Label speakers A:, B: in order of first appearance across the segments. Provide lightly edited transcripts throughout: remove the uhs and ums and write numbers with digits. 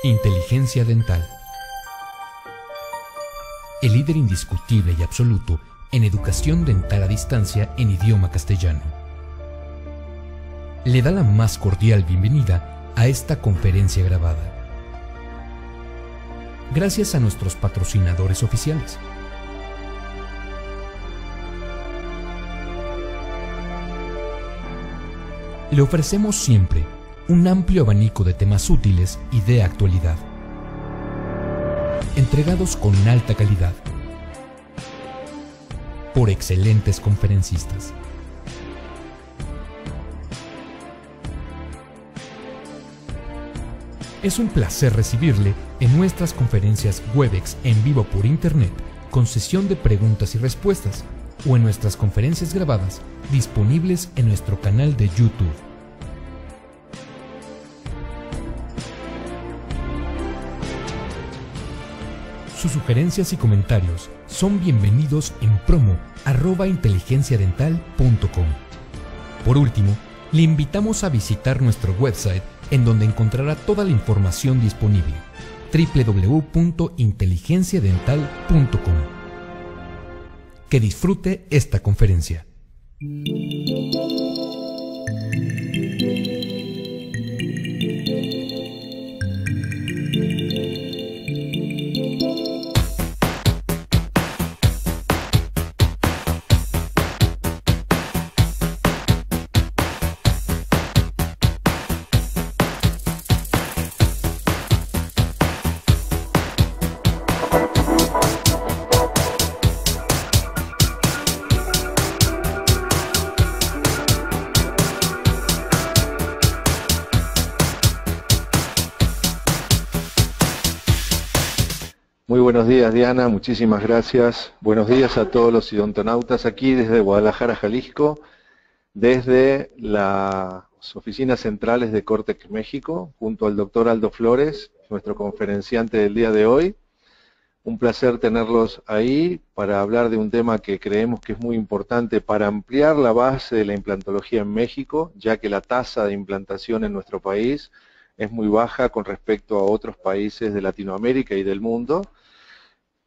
A: Inteligencia dental. El líder indiscutible y absoluto en educación dental a distancia en idioma castellano. Le da la más cordial bienvenida a esta conferencia grabada. Gracias a nuestros patrocinadores oficiales. Le ofrecemos siempre un amplio abanico de temas útiles y de actualidad, entregados con alta calidad, por excelentes conferencistas. Es un placer recibirle en nuestras conferencias Webex en vivo por Internet, con sesión de preguntas y respuestas, o en nuestras conferencias grabadas disponibles en nuestro canal de YouTube. Sus sugerencias y comentarios son bienvenidos en promo@inteligenciadental.com. Por último, le invitamos a visitar nuestro website, en donde encontrará toda la información disponible: www.inteligenciadental.com. Que disfrute esta conferencia.
B: Muy buenos días, Diana, muchísimas gracias. Buenos días a todos los odontonautas aquí desde Guadalajara, Jalisco, desde las oficinas centrales de Cortex México, junto al doctor Aldo Flores, nuestro conferenciante del día de hoy. Un placer tenerlos ahí para hablar de un tema que creemos que es muy importante para ampliar la base de la implantología en México, ya que la tasa de implantación en nuestro país es muy baja con respecto a otros países de Latinoamérica y del mundo,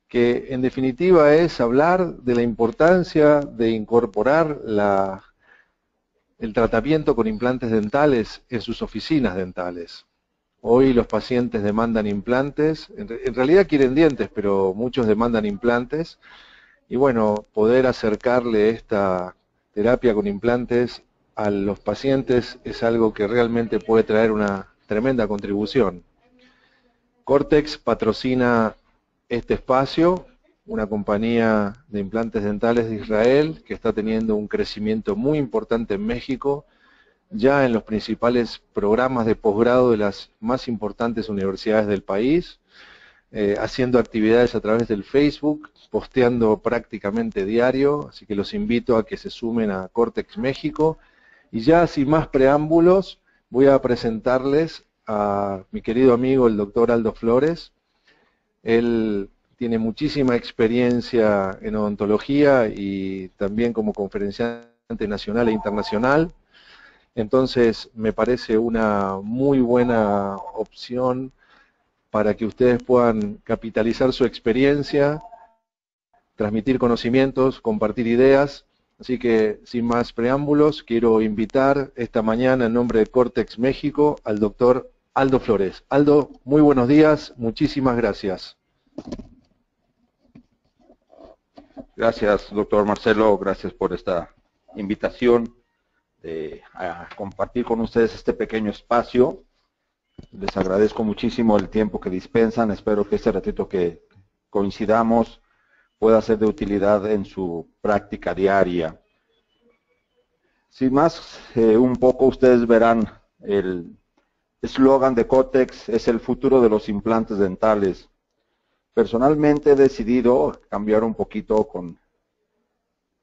B: que en definitiva es hablar de la importancia de incorporar el tratamiento con implantes dentales en sus oficinas dentales. Hoy los pacientes demandan implantes, en realidad quieren dientes, pero muchos demandan implantes, y bueno, poder acercarle esta terapia con implantes a los pacientes es algo que realmente puede traer una tremenda contribución. Cortex patrocina este espacio, una compañía de implantes dentales de Israel que está teniendo un crecimiento muy importante en México, ya en los principales programas de posgrado de las más importantes universidades del país, haciendo actividades a través del Facebook, posteando prácticamente diario, así que los invito a que se sumen a Cortex México. Y ya sin más preámbulos, voy a presentarles a mi querido amigo el doctor Aldo Flores. Él tiene muchísima experiencia en odontología y también como conferenciante nacional e internacional. Entonces me parece una muy buena opción para que ustedes puedan capitalizar su experiencia, transmitir conocimientos, compartir ideas. Así que sin más preámbulos, quiero invitar esta mañana en nombre de Cortex México al doctor Aldo Flores. Aldo, muy buenos días, muchísimas gracias.
C: Gracias, doctor Marcelo, gracias por esta invitación a compartir con ustedes este pequeño espacio. Les agradezco muchísimo el tiempo que dispensan, espero que este ratito que coincidamos pueda ser de utilidad en su práctica diaria. Sin más, un poco ustedes verán el eslogan de Cortex es el futuro de los implantes dentales. Personalmente he decidido cambiar un poquito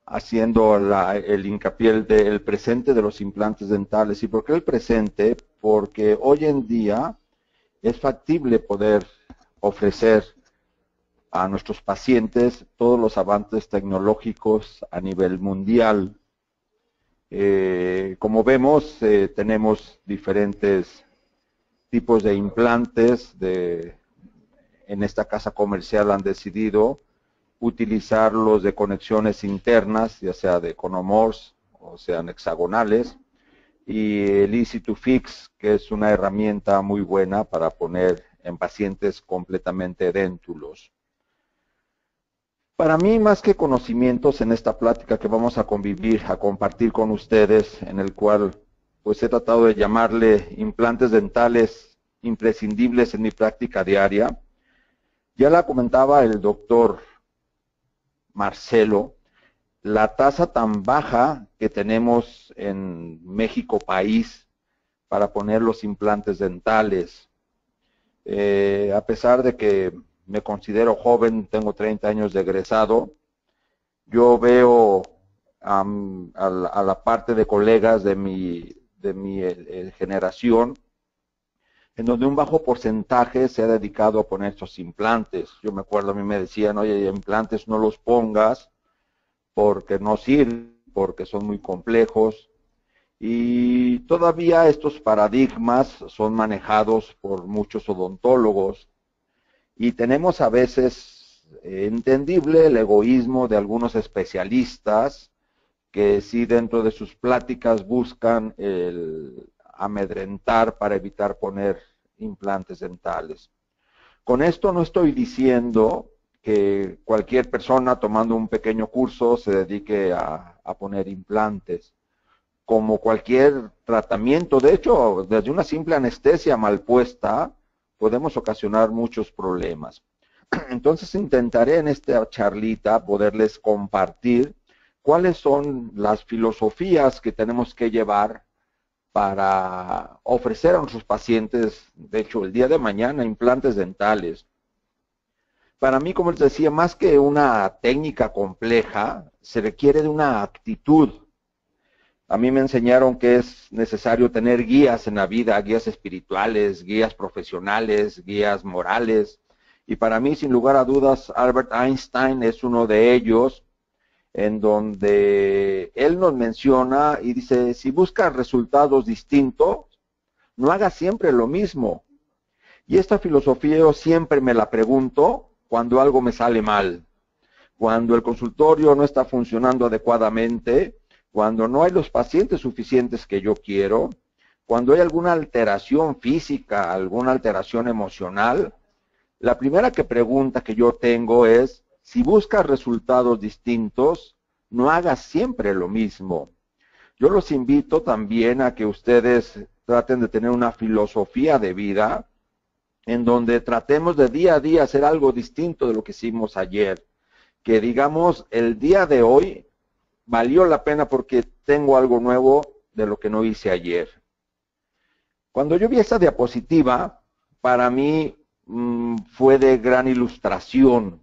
C: haciendo el hincapié del presente de los implantes dentales. ¿Y por qué el presente? Porque hoy en día es factible poder ofrecer a nuestros pacientes todos los avances tecnológicos a nivel mundial. Como vemos, tenemos diferentes tipos de implantes. En esta casa comercial han decidido utilizar los de conexiones internas, ya sea de Economors o sean hexagonales, y el Easy2Fix, que es una herramienta muy buena para poner en pacientes completamente déntulos. Para mí, más que conocimientos en esta plática que vamos a convivir, a compartir con ustedes, en el cual pues he tratado de llamarle implantes dentales imprescindibles en mi práctica diaria, ya la comentaba el doctor Marcelo, la tasa tan baja que tenemos en México país para poner los implantes dentales. A pesar de que me considero joven, tengo 30 años de egresado, yo veo a la parte de colegas de mi generación, en donde un bajo porcentaje se ha dedicado a poner estos implantes. Yo me acuerdo, a mí me decían, oye, implantes no los pongas porque no sirven, porque son muy complejos. Y todavía estos paradigmas son manejados por muchos odontólogos. Y tenemos a veces, entendible, el egoísmo de algunos especialistas que sí dentro de sus pláticas buscan el amedrentar para evitar poner implantes dentales. Con esto no estoy diciendo que cualquier persona tomando un pequeño curso se dedique a poner implantes. Como cualquier tratamiento, de hecho, desde una simple anestesia mal puesta, podemos ocasionar muchos problemas. Entonces intentaré en esta charlita poderles compartir cuáles son las filosofías que tenemos que llevar para ofrecer a nuestros pacientes, de hecho, el día de mañana, implantes dentales. Para mí, como les decía, más que una técnica compleja, se requiere de una actitud. A mí me enseñaron que es necesario tener guías en la vida, guías espirituales, guías profesionales, guías morales. Y para mí, sin lugar a dudas, Albert Einstein es uno de ellos, en donde él nos menciona y dice, si buscas resultados distintos, no hagas siempre lo mismo. Y esta filosofía yo siempre me la pregunto cuando algo me sale mal, cuando el consultorio no está funcionando adecuadamente, cuando no hay los pacientes suficientes que yo quiero, cuando hay alguna alteración física, alguna alteración emocional. La primera pregunta que yo tengo es, si buscas resultados distintos, no hagas siempre lo mismo. Yo los invito también a que ustedes traten de tener una filosofía de vida en donde tratemos de día a día hacer algo distinto de lo que hicimos ayer. Que digamos, el día de hoy valió la pena porque tengo algo nuevo de lo que no hice ayer. Cuando yo vi esa diapositiva, para mí fue de gran ilustración.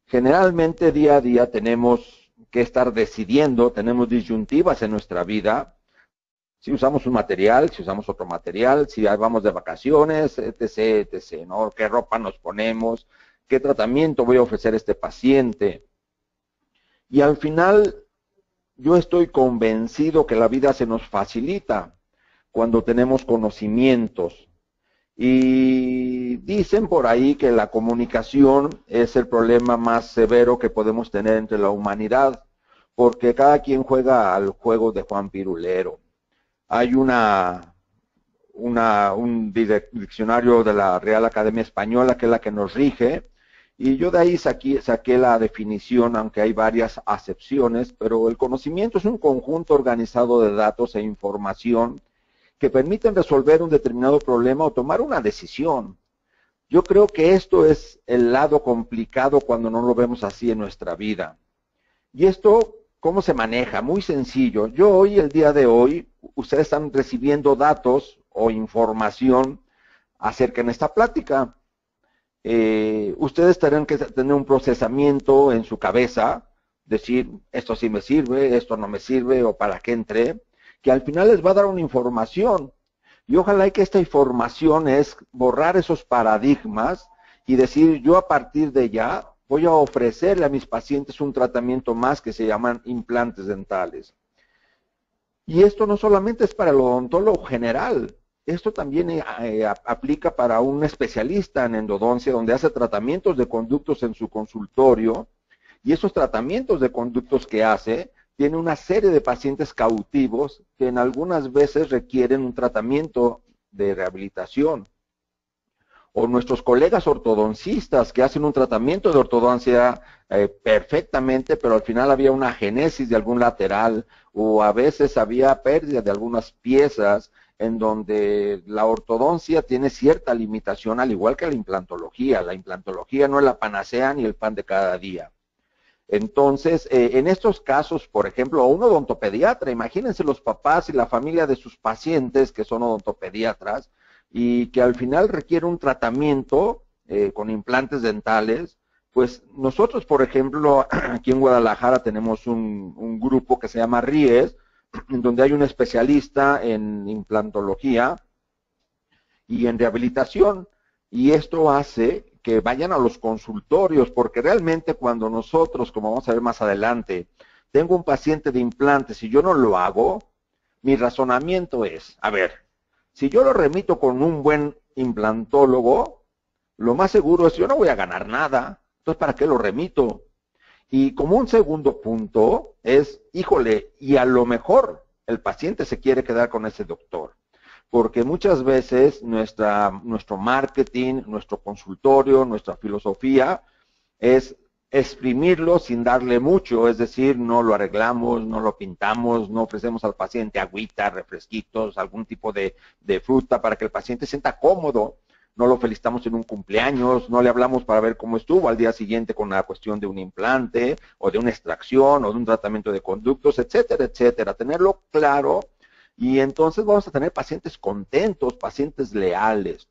C: Generalmente día a día tenemos que estar decidiendo, tenemos disyuntivas en nuestra vida. Si usamos un material, si usamos otro material, si vamos de vacaciones, etc., etc., ¿no? ¿Qué ropa nos ponemos? ¿Qué tratamiento voy a ofrecer a este paciente? Y al final, yo estoy convencido que la vida se nos facilita cuando tenemos conocimientos. Y dicen por ahí que la comunicación es el problema más severo que podemos tener entre la humanidad, porque cada quien juega al juego de Juan Pirulero. Hay un diccionario de la Real Academia Española que es la que nos rige, y yo de ahí saqué la definición, aunque hay varias acepciones, pero el conocimiento es un conjunto organizado de datos e información que permiten resolver un determinado problema o tomar una decisión. Yo creo que esto es el lado complicado cuando no lo vemos así en nuestra vida. Y esto, ¿cómo se maneja? Muy sencillo. El día de hoy, ustedes están recibiendo datos o información acerca de esta plática. Ustedes tendrán que tener un procesamiento en su cabeza, decir, esto sí me sirve, esto no me sirve, o para qué entré, que al final les va a dar una información. Y ojalá que esta información es borrar esos paradigmas y decir, yo a partir de ya voy a ofrecerle a mis pacientes un tratamiento más que se llaman implantes dentales. Y esto no solamente es para el odontólogo general, esto también aplica para un especialista en endodoncia donde hace tratamientos de conductos en su consultorio, y esos tratamientos de conductos que hace tiene una serie de pacientes cautivos que en algunas veces requieren un tratamiento de rehabilitación. O nuestros colegas ortodoncistas que hacen un tratamiento de ortodoncia perfectamente, pero al final había una agenesis de algún lateral, o a veces había pérdida de algunas piezas, en donde la ortodoncia tiene cierta limitación, al igual que la implantología. La implantología no es la panacea ni el pan de cada día. Entonces, en estos casos, por ejemplo, un odontopediatra, imagínense los papás y la familia de sus pacientes que son odontopediatras y que al final requiere un tratamiento con implantes dentales. Pues nosotros, por ejemplo, aquí en Guadalajara tenemos un grupo que se llama RIES, en donde hay un especialista en implantología y en rehabilitación, y esto hace que vayan a los consultorios, porque realmente cuando nosotros, como vamos a ver más adelante, tengo un paciente de implantes y yo no lo hago, mi razonamiento es, a ver, si yo lo remito con un buen implantólogo, lo más seguro es que yo no voy a ganar nada, entonces ¿para qué lo remito? Y como un segundo punto es, híjole, y a lo mejor el paciente se quiere quedar con ese doctor, porque muchas veces nuestro marketing, nuestro consultorio, nuestra filosofía es exprimirlo sin darle mucho, es decir, no lo arreglamos, no lo pintamos, no ofrecemos al paciente agüita, refresquitos, algún tipo de fruta para que el paciente se sienta cómodo. No lo felicitamos en un cumpleaños, no le hablamos para ver cómo estuvo al día siguiente con la cuestión de un implante o de una extracción o de un tratamiento de conductos, etcétera, etcétera. Tenerlo claro y entonces vamos a tener pacientes contentos, pacientes leales.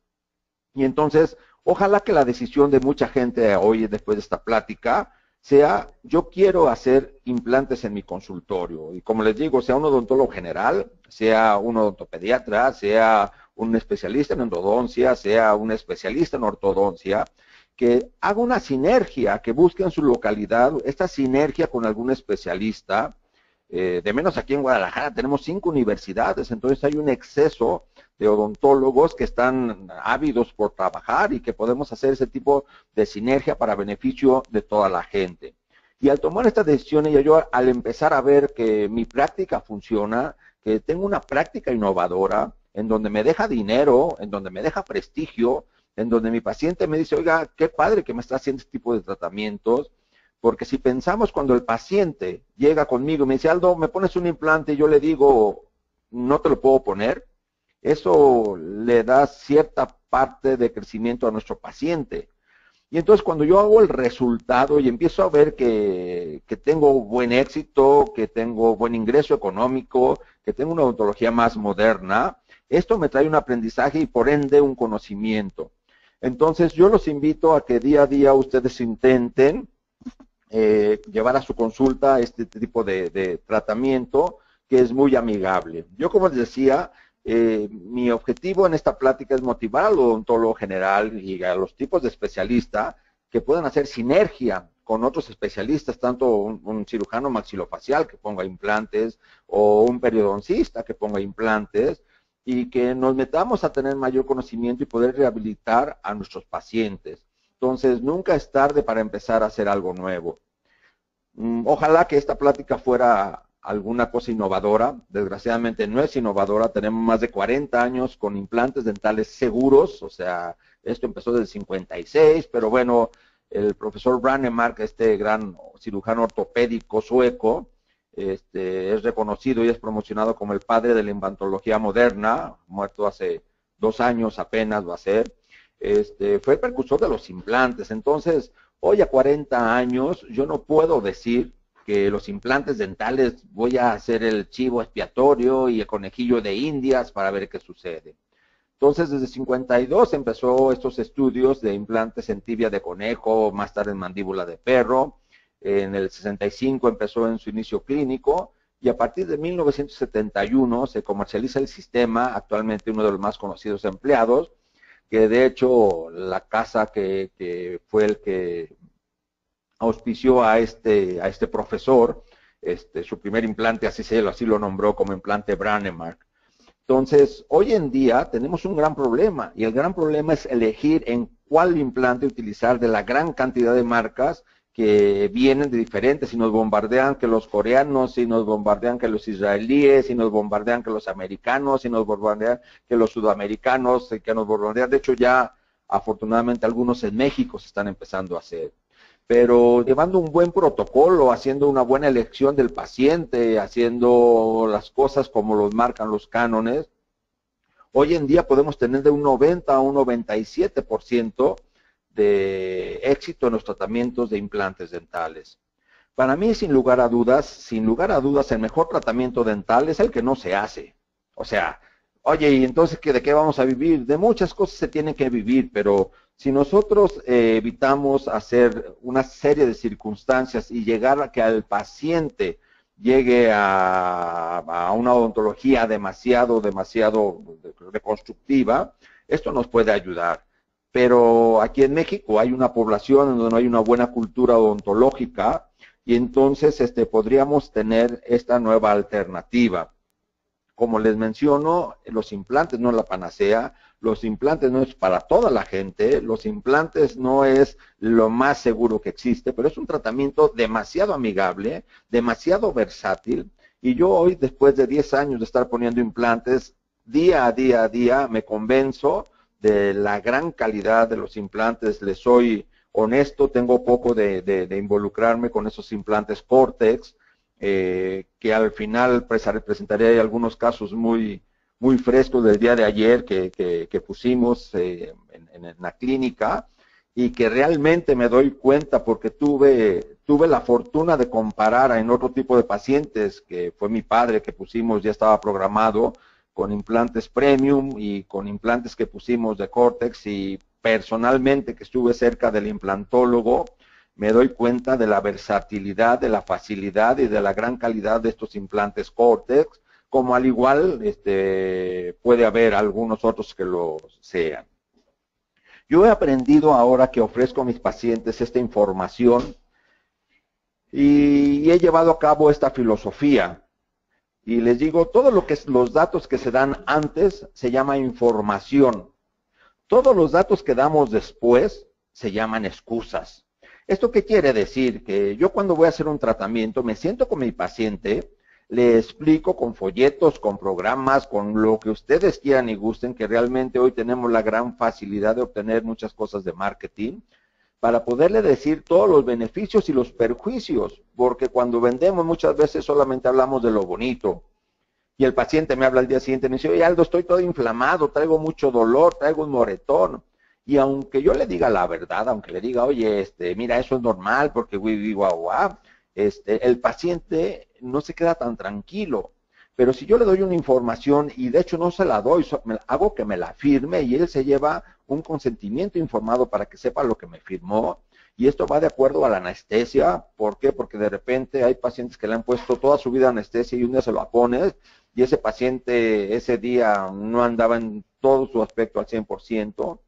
C: Y entonces, ojalá que la decisión de mucha gente hoy después de esta plática sea, yo quiero hacer implantes en mi consultorio. Y como les digo, sea un odontólogo general, sea un odontopediatra, sea un especialista en endodoncia, sea un especialista en ortodoncia, que haga una sinergia, que busque en su localidad esta sinergia con algún especialista. De menos aquí en Guadalajara tenemos 5 universidades, entonces hay un exceso de odontólogos que están ávidos por trabajar y que podemos hacer ese tipo de sinergia para beneficio de toda la gente. Y al tomar esta decisión, y yo al empezar a ver que mi práctica funciona, que tengo una práctica innovadora, en donde me deja dinero, en donde me deja prestigio, en donde mi paciente me dice, oiga, qué padre que me está haciendo este tipo de tratamientos, porque si pensamos cuando el paciente llega conmigo y me dice, Aldo, ¿me pones un implante? Y yo le digo, no te lo puedo poner, eso le da cierta parte de crecimiento a nuestro paciente. Y entonces cuando yo hago el resultado y empiezo a ver que tengo buen éxito, que tengo buen ingreso económico, que tengo una odontología más moderna, esto me trae un aprendizaje y por ende un conocimiento. Entonces yo los invito a que día a día ustedes intenten llevar a su consulta este tipo de tratamiento que es muy amigable. Yo, como les decía, mi objetivo en esta plática es motivar al odontólogo general y a los tipos de especialistas que puedan hacer sinergia con otros especialistas, tanto un cirujano maxilofacial que ponga implantes o un periodoncista que ponga implantes, y que nos metamos a tener mayor conocimiento y poder rehabilitar a nuestros pacientes. Entonces, nunca es tarde para empezar a hacer algo nuevo. Ojalá que esta plática fuera alguna cosa innovadora. Desgraciadamente no es innovadora. Tenemos más de 40 años con implantes dentales seguros. O sea, esto empezó desde el 56, pero bueno, el profesor Brånemark, este gran cirujano ortopédico sueco, es reconocido y es promocionado como el padre de la implantología moderna, muerto hace 2 años apenas va a ser. Fue el precursor de los implantes. Entonces, hoy a 40 años, yo no puedo decir que los implantes dentales voy a hacer el chivo expiatorio y el conejillo de Indias para ver qué sucede. Entonces, desde 52 empezó estos estudios de implantes en tibia de conejo, más tarde en mandíbula de perro. En el 65 empezó en su inicio clínico y a partir de 1971 se comercializa el sistema, actualmente uno de los más conocidos empleados, que de hecho la casa que fue el que auspició a este profesor, su primer implante, así lo nombró como implante Brånemark. Entonces, hoy en día tenemos un gran problema, y el gran problema es elegir en cuál implante utilizar de la gran cantidad de marcas que vienen de diferentes, si nos bombardean que los coreanos, si nos bombardean que los israelíes, si nos bombardean que los americanos, si nos bombardean que los sudamericanos, que nos bombardean. De hecho, ya afortunadamente algunos en México se están empezando a hacer. Pero llevando un buen protocolo, haciendo una buena elección del paciente, haciendo las cosas como los marcan los cánones, hoy en día podemos tener de un 90 a un 97% de éxito en los tratamientos de implantes dentales. Para mí, sin lugar a dudas, el mejor tratamiento dental es el que no se hace. O sea, oye, ¿y entonces de qué vamos a vivir? De muchas cosas se tiene que vivir, pero si nosotros evitamos hacer una serie de circunstancias y llegar a que al paciente llegue a una odontología demasiado reconstructiva, esto nos puede ayudar. Pero aquí en México hay una población en donde no hay una buena cultura odontológica, y entonces podríamos tener esta nueva alternativa. Como les menciono, los implantes no es la panacea, los implantes no es para toda la gente, los implantes no es lo más seguro que existe, pero es un tratamiento demasiado amigable, demasiado versátil, y yo hoy, después de 10 años de estar poniendo implantes, día a día me convenzo de la gran calidad de los implantes. Les soy honesto, tengo poco de involucrarme con esos implantes Cortex, que al final presentaré algunos casos muy frescos del día de ayer que pusimos en la clínica, y que realmente me doy cuenta porque tuve la fortuna de comparar en otro tipo de pacientes, que fue mi padre, que pusimos, ya estaba programado con implantes premium y con implantes que pusimos de Cortex, y personalmente que estuve cerca del implantólogo, me doy cuenta de la versatilidad, de la facilidad y de la gran calidad de estos implantes Cortex, como al igual puede haber algunos otros que lo sean. Yo he aprendido ahora que ofrezco a mis pacientes esta información, y he llevado a cabo esta filosofía, y les digo, todo lo que es los datos que se dan antes se llama información. Todos los datos que damos después se llaman excusas. ¿Esto qué quiere decir? Que yo cuando voy a hacer un tratamiento me siento con mi paciente, le explico con folletos, con programas, con lo que ustedes quieran y gusten, que realmente hoy tenemos la gran facilidad de obtener muchas cosas de marketing, para poderle decir todos los beneficios y los perjuicios, porque cuando vendemos muchas veces solamente hablamos de lo bonito. Y el paciente me habla al día siguiente y me dice, oye Aldo, estoy todo inflamado, traigo mucho dolor, traigo un moretón. Y aunque yo le diga la verdad, aunque le diga, oye, mira, eso es normal porque el paciente no se queda tan tranquilo. Pero si yo le doy una información, y de hecho no se la doy, hago que me la firme, y él se lleva un consentimiento informado para que sepa lo que me firmó, y esto va de acuerdo a la anestesia. ¿Por qué? Porque de repente hay pacientes que le han puesto toda su vida anestesia y un día se lo pones, y ese paciente ese día no andaba en todo su aspecto al 100%,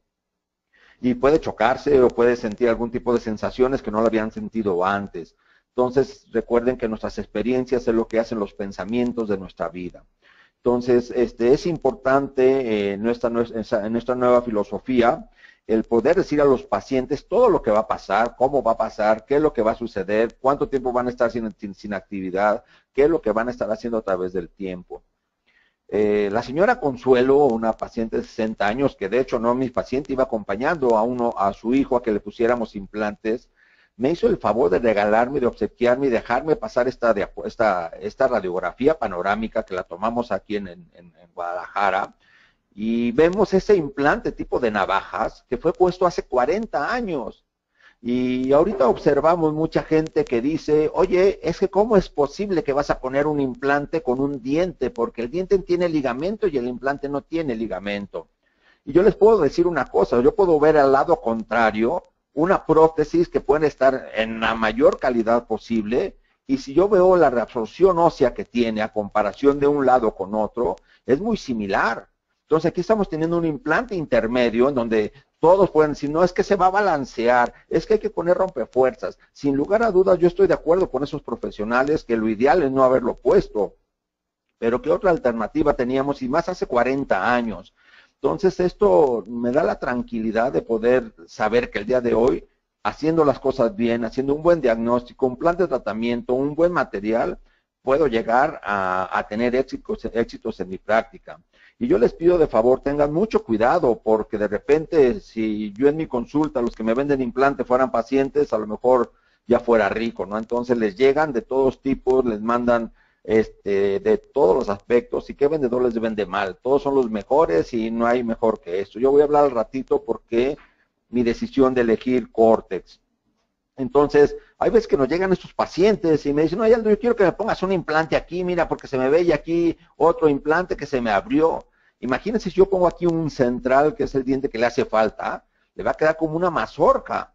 C: y puede chocarse o puede sentir algún tipo de sensaciones que no lo habían sentido antes. Entonces, recuerden que nuestras experiencias es lo que hacen los pensamientos de nuestra vida. Entonces, es importante en nuestra nueva filosofía el poder decir a los pacientes todo lo que va a pasar, cómo va a pasar, qué es lo que va a suceder, cuánto tiempo van a estar sin actividad, qué es lo que van a estar haciendo a través del tiempo. La señora Consuelo, una paciente de 60 años, que de hecho no es mi paciente, iba acompañando a su hijo a que le pusiéramos implantes, me hizo el favor de regalarme, de obsequiarme y dejarme pasar esta radiografía panorámica que la tomamos aquí en Guadalajara, y vemos ese implante tipo de navajas que fue puesto hace 40 años. Y ahorita observamos mucha gente que dice, oye, es que ¿cómo es posible que vas a poner un implante con un diente? Porque el diente tiene ligamento y el implante no tiene ligamento. Y yo les puedo decir una cosa, yo puedo ver al lado contrario una prótesis que puede estar en la mayor calidad posible, y si yo veo la reabsorción ósea que tiene a comparación de un lado con otro, es muy similar. Entonces aquí estamos teniendo un implante intermedio en donde todos pueden decir, no, es que se va a balancear, es que hay que poner rompefuerzas. Sin lugar a dudas, yo estoy de acuerdo con esos profesionales que lo ideal es no haberlo puesto. pero ¿qué otra alternativa teníamos? Y más hace 40 años. Entonces esto me da la tranquilidad de poder saber que el día de hoy, haciendo las cosas bien, haciendo un buen diagnóstico, un plan de tratamiento, un buen material, puedo llegar a tener éxitos en mi práctica. Y yo les pido de favor, tengan mucho cuidado, porque de repente, si yo en mi consulta, los que me venden implante fueran pacientes, a lo mejor ya fuera rico, ¿no? Entonces les llegan de todos tipos, les mandan de todos los aspectos, y qué vendedor les vende mal. Todos son los mejores y no hay mejor que esto. Yo voy a hablar al ratito porque mi decisión de elegir Cortex. Entonces, hay veces que nos llegan estos pacientes y me dicen, no, Aldo, yo quiero que me pongas un implante aquí, mira, porque se me ve y aquí otro implante que se me abrió. Imagínense si yo pongo aquí un central, que es el diente que le hace falta, le va a quedar como una mazorca.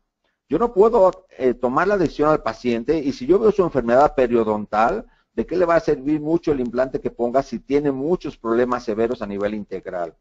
C: Yo no puedo tomar la decisión al paciente, y si yo veo su enfermedad periodontal, ¿de qué le va a servir mucho el implante que ponga si tiene muchos problemas severos a nivel integral?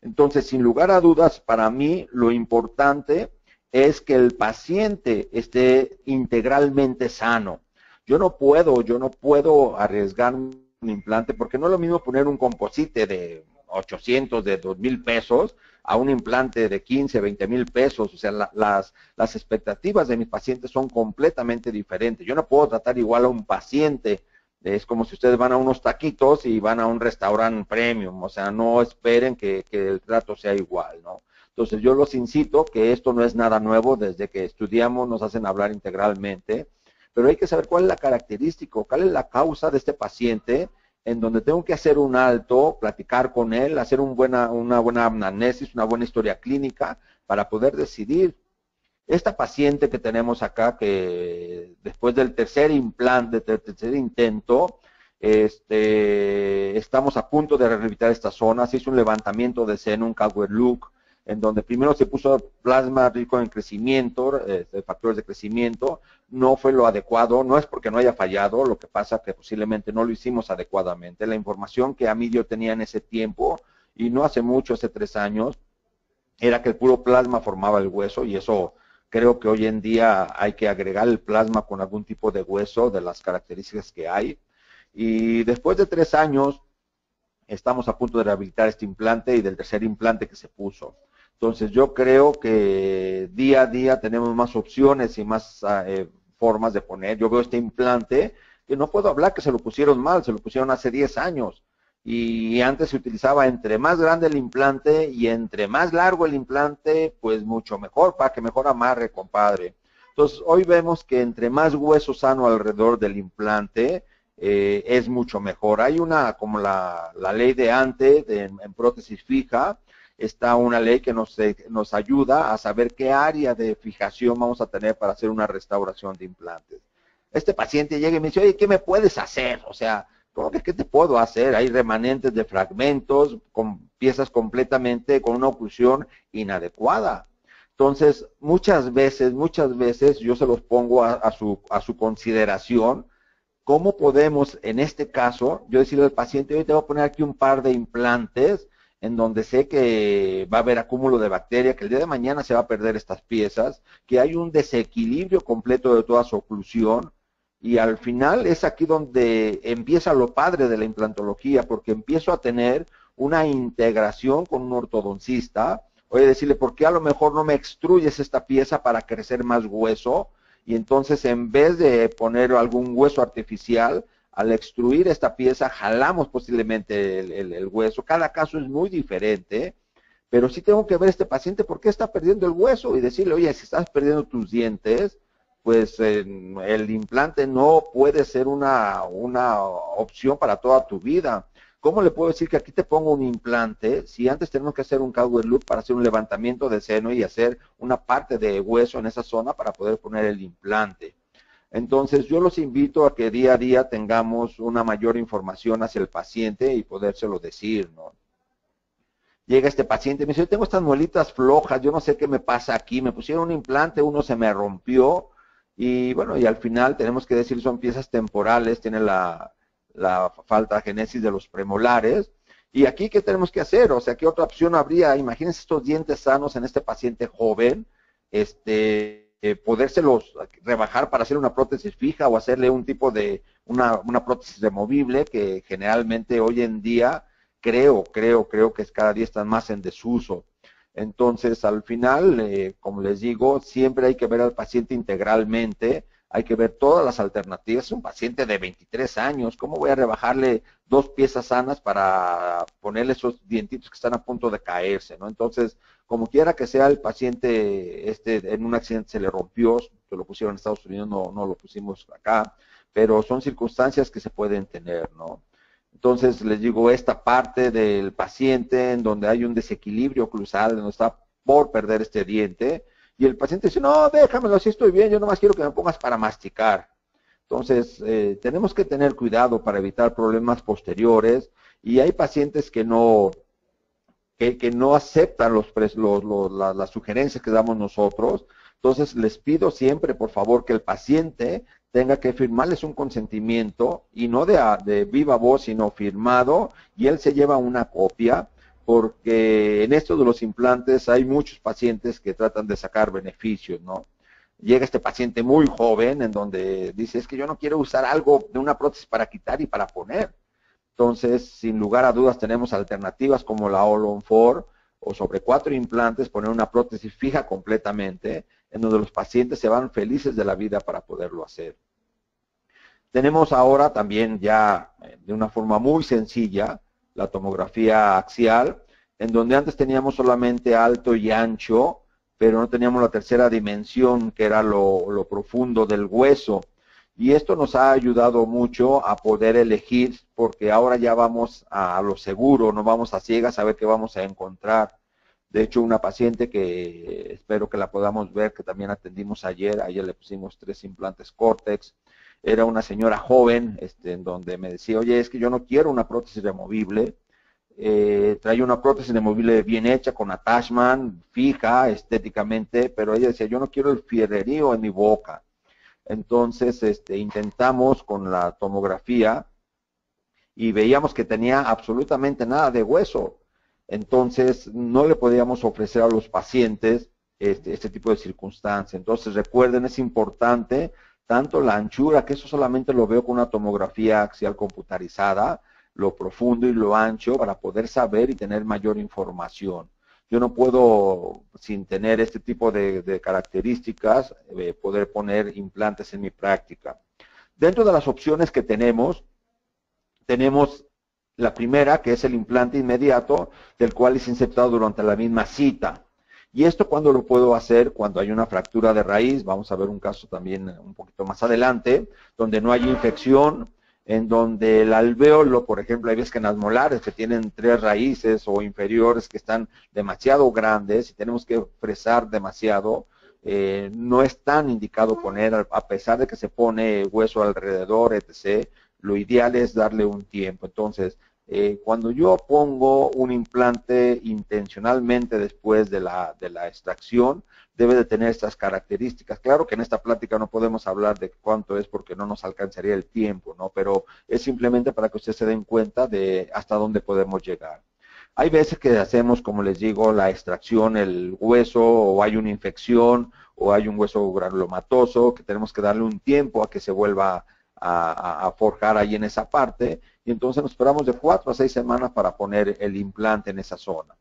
C: Entonces, sin lugar a dudas, para mí lo importante es que el paciente esté integralmente sano. Yo no puedo arriesgar un implante, porque no es lo mismo poner un composite de 800, de 2,000 pesos, a un implante de 15, 20 mil pesos. O sea, las expectativas de mis pacientes son completamente diferentes. Yo no puedo tratar igual a un paciente. Es como si ustedes van a unos taquitos y van a un restaurante premium. O sea, no esperen que el trato sea igual, ¿no? Entonces yo los incito, que esto no es nada nuevo, desde que estudiamos nos hacen hablar integralmente, pero hay que saber cuál es la característica, cuál es la causa de este paciente, en donde tengo que hacer un alto, platicar con él, hacer una buena anamnesis, una buena historia clínica, para poder decidir. Esta paciente que tenemos acá, que después del tercer implante, del tercer intento, estamos a punto de rehabilitar esta zona. Se hizo un levantamiento de seno, un Caldwell Look, en donde primero se puso plasma rico en crecimiento, factores de crecimiento. No fue lo adecuado, no es porque no haya fallado, lo que pasa que posiblemente no lo hicimos adecuadamente. La información que a mí yo tenía en ese tiempo, y no hace mucho, hace 3 años, era que el puro plasma formaba el hueso, y eso creo que hoy en día hay que agregar el plasma con algún tipo de hueso, de las características que hay. Y después de 3 años, estamos a punto de rehabilitar este implante y del tercer implante que se puso. Entonces yo creo que día a día tenemos más opciones y más formas de poner. Yo veo este implante que no puedo hablar que se lo pusieron mal, se lo pusieron hace 10 años. Y antes se utilizaba entre más grande el implante y entre más largo el implante, pues mucho mejor, para que mejor amarre, compadre. Entonces hoy vemos que entre más hueso sano alrededor del implante, es mucho mejor. Hay una, como la ley de antes, en prótesis fija, está una ley que nos ayuda a saber qué área de fijación vamos a tener para hacer una restauración de implantes. Este paciente llega y me dice, oye, ¿qué me puedes hacer? O sea, ¿cómo que qué te puedo hacer? Hay remanentes de fragmentos, con piezas completamente con una oclusión inadecuada. Entonces, muchas veces yo se los pongo a su consideración. ¿Cómo podemos, en este caso, yo decirle al paciente, hoy te voy a poner aquí un par de implantes en donde sé que va a haber acúmulo de bacteria, que el día de mañana se va a perder estas piezas, que hay un desequilibrio completo de toda su oclusión, y al final es aquí donde empieza lo padre de la implantología, porque empiezo a tener una integración con un ortodoncista. Oye, decirle, ¿por qué a lo mejor no me extruyes esta pieza para crecer más hueso? Y entonces, en vez de poner algún hueso artificial, al extruir esta pieza, jalamos posiblemente el hueso. Cada caso es muy diferente, pero sí tengo que ver a este paciente por qué está perdiendo el hueso y decirle, oye, si estás perdiendo tus dientes, pues el implante no puede ser una opción para toda tu vida. ¿Cómo le puedo decir que aquí te pongo un implante si antes tenemos que hacer un Caldwell Look para hacer un levantamiento de seno y hacer una parte de hueso en esa zona para poder poner el implante? Entonces yo los invito a que día a día tengamos una mayor información hacia el paciente y podérselo decir, ¿no? Llega este paciente y me dice, yo tengo estas muelitas flojas, yo no sé qué me pasa aquí, me pusieron un implante, uno se me rompió, y bueno, y al final tenemos que decir, son piezas temporales, tiene la falta génesis de los premolares. Y aquí, ¿qué tenemos que hacer? O sea, ¿qué otra opción habría? Imagínense estos dientes sanos en este paciente joven, podérselos rebajar para hacer una prótesis fija o hacerle un tipo de una prótesis removible que generalmente hoy en día creo que cada día están más en desuso. Entonces, al final, como les digo, siempre hay que ver al paciente integralmente, hay que ver todas las alternativas. Es un paciente de 23 años, ¿cómo voy a rebajarle 2 piezas sanas para ponerle esos dientitos que están a punto de caerse, ¿no? Entonces, como quiera que sea el paciente, en un accidente se le rompió, que lo pusieron en Estados Unidos, no lo pusimos acá, pero son circunstancias que se pueden tener, ¿no? Entonces, les digo, esta parte del paciente en donde hay un desequilibrio oclusal, donde está por perder este diente, y el paciente dice, no, déjamelo, así estoy bien, yo nomás quiero que me pongas para masticar. Entonces, tenemos que tener cuidado para evitar problemas posteriores, y hay pacientes que no aceptan las sugerencias que damos nosotros. Entonces, les pido siempre, por favor, que el paciente tenga que firmarles un consentimiento, y no de viva voz, sino firmado, y él se lleva una copia, porque en esto de los implantes hay muchos pacientes que tratan de sacar beneficios, ¿no? Llega este paciente muy joven en donde dice, es que yo no quiero usar algo de una prótesis para quitar y para poner. Entonces, sin lugar a dudas, tenemos alternativas como la All-on-4, o sobre 4 implantes, poner una prótesis fija completamente, en donde los pacientes se van felices de la vida para poderlo hacer. Tenemos ahora también ya de una forma muy sencilla la tomografía axial, en donde antes teníamos solamente alto y ancho, pero no teníamos la tercera dimensión, que era lo profundo del hueso. Y esto nos ha ayudado mucho a poder elegir, porque ahora ya vamos a lo seguro, no vamos a ciegas a ver qué vamos a encontrar. De hecho, una paciente que espero que la podamos ver, que también atendimos ayer, a ella le pusimos 3 implantes Cortex. Era una señora joven, en donde me decía, oye, es que yo no quiero una prótesis removible. Traía una prótesis removible bien hecha, con attachment, fija, estéticamente, pero ella decía, yo no quiero el fierrerío en mi boca. Entonces, intentamos con la tomografía y veíamos que tenía absolutamente nada de hueso. Entonces, no le podíamos ofrecer a los pacientes este tipo de circunstancia. Entonces, recuerden, es importante tanto la anchura, que eso solamente lo veo con una tomografía axial computarizada, lo profundo y lo ancho, para poder saber y tener mayor información. Yo no puedo, sin tener este tipo de características, poder poner implantes en mi práctica. Dentro de las opciones que tenemos la primera, que es el implante inmediato, del cual es insertado durante la misma cita. Y esto, ¿cuándo lo puedo hacer? Cuando hay una fractura de raíz. Vamos a ver un caso también un poquito más adelante, donde no hay infección, en donde el alvéolo, por ejemplo, hay veces que en las molares que tienen 3 raíces o inferiores que están demasiado grandes y tenemos que fresar demasiado, no es tan indicado poner, a pesar de que se pone hueso alrededor, etc., lo ideal es darle un tiempo. Entonces, cuando yo pongo un implante intencionalmente después de la extracción, debe de tener estas características. Claro que en esta plática no podemos hablar de cuánto es porque no nos alcanzaría el tiempo, ¿no? Pero es simplemente para que ustedes se den cuenta de hasta dónde podemos llegar. Hay veces que hacemos, como les digo, la extracción, el hueso, o hay una infección, o hay un hueso granulomatoso, que tenemos que darle un tiempo a que se vuelva a forjar ahí en esa parte, y entonces nos esperamos de 4 a 6 semanas para poner el implante en esa zona.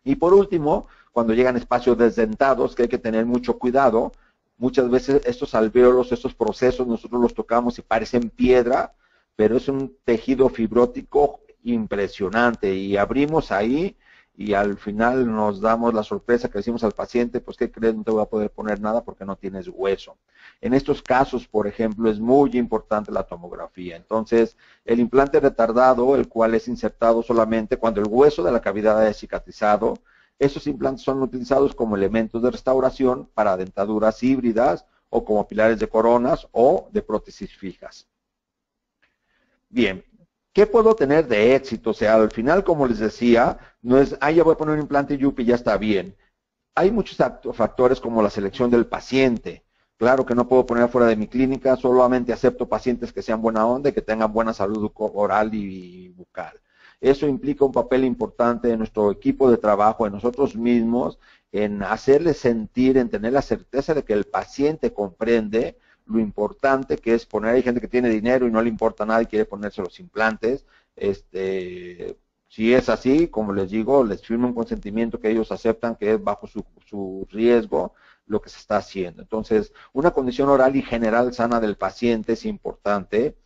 C: Y por último, cuando llegan espacios desdentados, que hay que tener mucho cuidado, muchas veces estos alvéolos, estos procesos, nosotros los tocamos y parecen piedra, pero es un tejido fibrótico impresionante, y abrimos ahí y al final nos damos la sorpresa que decimos al paciente, pues ¿qué crees? No te voy a poder poner nada porque no tienes hueso. En estos casos, por ejemplo, es muy importante la tomografía. Entonces, el implante retardado, el cual es insertado solamente cuando el hueso de la cavidad haya cicatrizado, esos implantes son utilizados como elementos de restauración para dentaduras híbridas o como pilares de coronas o de prótesis fijas. Bien. ¿Qué puedo tener de éxito? O sea, al final, como les decía, no es, ya voy a poner un implante Yupi y ya está bien. Hay muchos factores como la selección del paciente. Claro que no puedo poner fuera de mi clínica, solamente acepto pacientes que sean buena onda y que tengan buena salud oral y bucal. Eso implica un papel importante de nuestro equipo de trabajo, de nosotros mismos, en hacerle sentir, en tener la certeza de que el paciente comprende lo importante que es poner. Hay gente que tiene dinero y no le importa nada y quiere ponerse los implantes. Si es así, como les digo, les firmo un consentimiento que ellos aceptan que es bajo su riesgo lo que se está haciendo. Entonces, una condición oral y general sana del paciente es importante.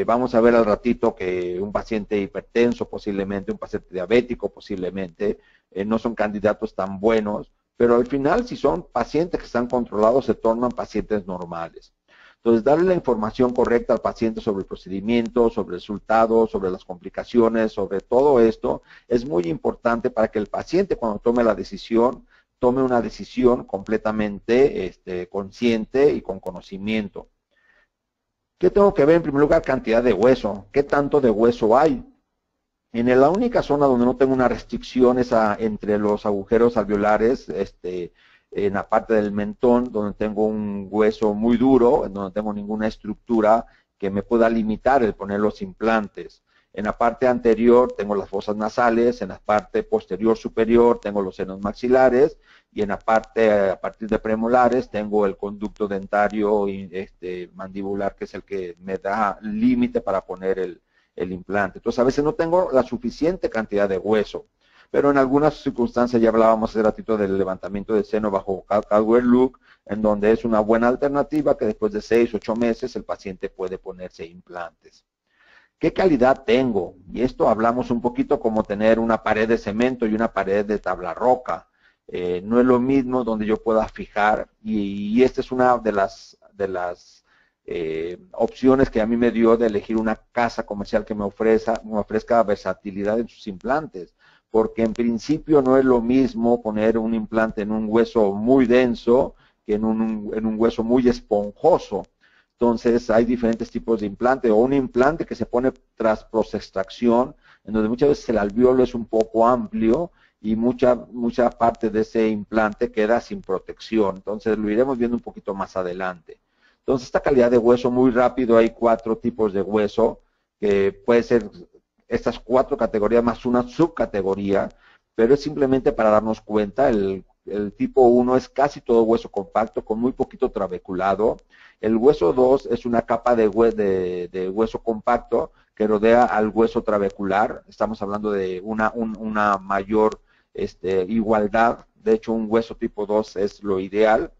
C: Vamos a ver al ratito que un paciente hipertenso posiblemente, un paciente diabético posiblemente, no son candidatos tan buenos, pero al final si son pacientes que están controlados se tornan pacientes normales. Entonces, darle la información correcta al paciente sobre el procedimiento, sobre el resultado, sobre las complicaciones, sobre todo esto, es muy importante para que el paciente cuando tome la decisión, tome una decisión completamente consciente y con conocimiento. ¿Qué tengo que ver? En primer lugar, cantidad de hueso. ¿Qué tanto de hueso hay? En la única zona donde no tengo una restricción es entre los agujeros alveolares, en la parte del mentón, donde tengo un hueso muy duro, en donde no tengo ninguna estructura que me pueda limitar el poner los implantes. En la parte anterior tengo las fosas nasales, en la parte posterior superior tengo los senos maxilares y en la parte, a partir de premolares, tengo el conducto dentario y mandibular, que es el que me da límite para poner el implante. Entonces, a veces no tengo la suficiente cantidad de hueso, pero en algunas circunstancias, ya hablábamos hace ratito del levantamiento del seno bajo Caldwell Look, en donde es una buena alternativa que después de 6 u 8 meses el paciente puede ponerse implantes. ¿Qué calidad tengo? Y esto hablamos un poquito como tener una pared de cemento y una pared de tabla roca. No es lo mismo donde yo pueda fijar, y esta es una de las opciones que a mí me dio de elegir una casa comercial que me ofrezca versatilidad en sus implantes, porque en principio no es lo mismo poner un implante en un hueso muy denso que en un hueso muy esponjoso. Entonces hay diferentes tipos de implante, o un implante que se pone tras prosextracción, en donde muchas veces el alveolo es un poco amplio y mucha parte de ese implante queda sin protección. Entonces lo iremos viendo un poquito más adelante. Entonces, esta calidad de hueso, muy rápido, hay 4 tipos de hueso, que puede ser estas 4 categorías más una subcategoría, pero es simplemente para darnos cuenta. El tipo 1 es casi todo hueso compacto, con muy poquito trabeculado. El hueso 2 es una capa de hueso compacto que rodea al hueso trabecular. Estamos hablando de una mayor igualdad. De hecho, un hueso tipo 2 es lo ideal.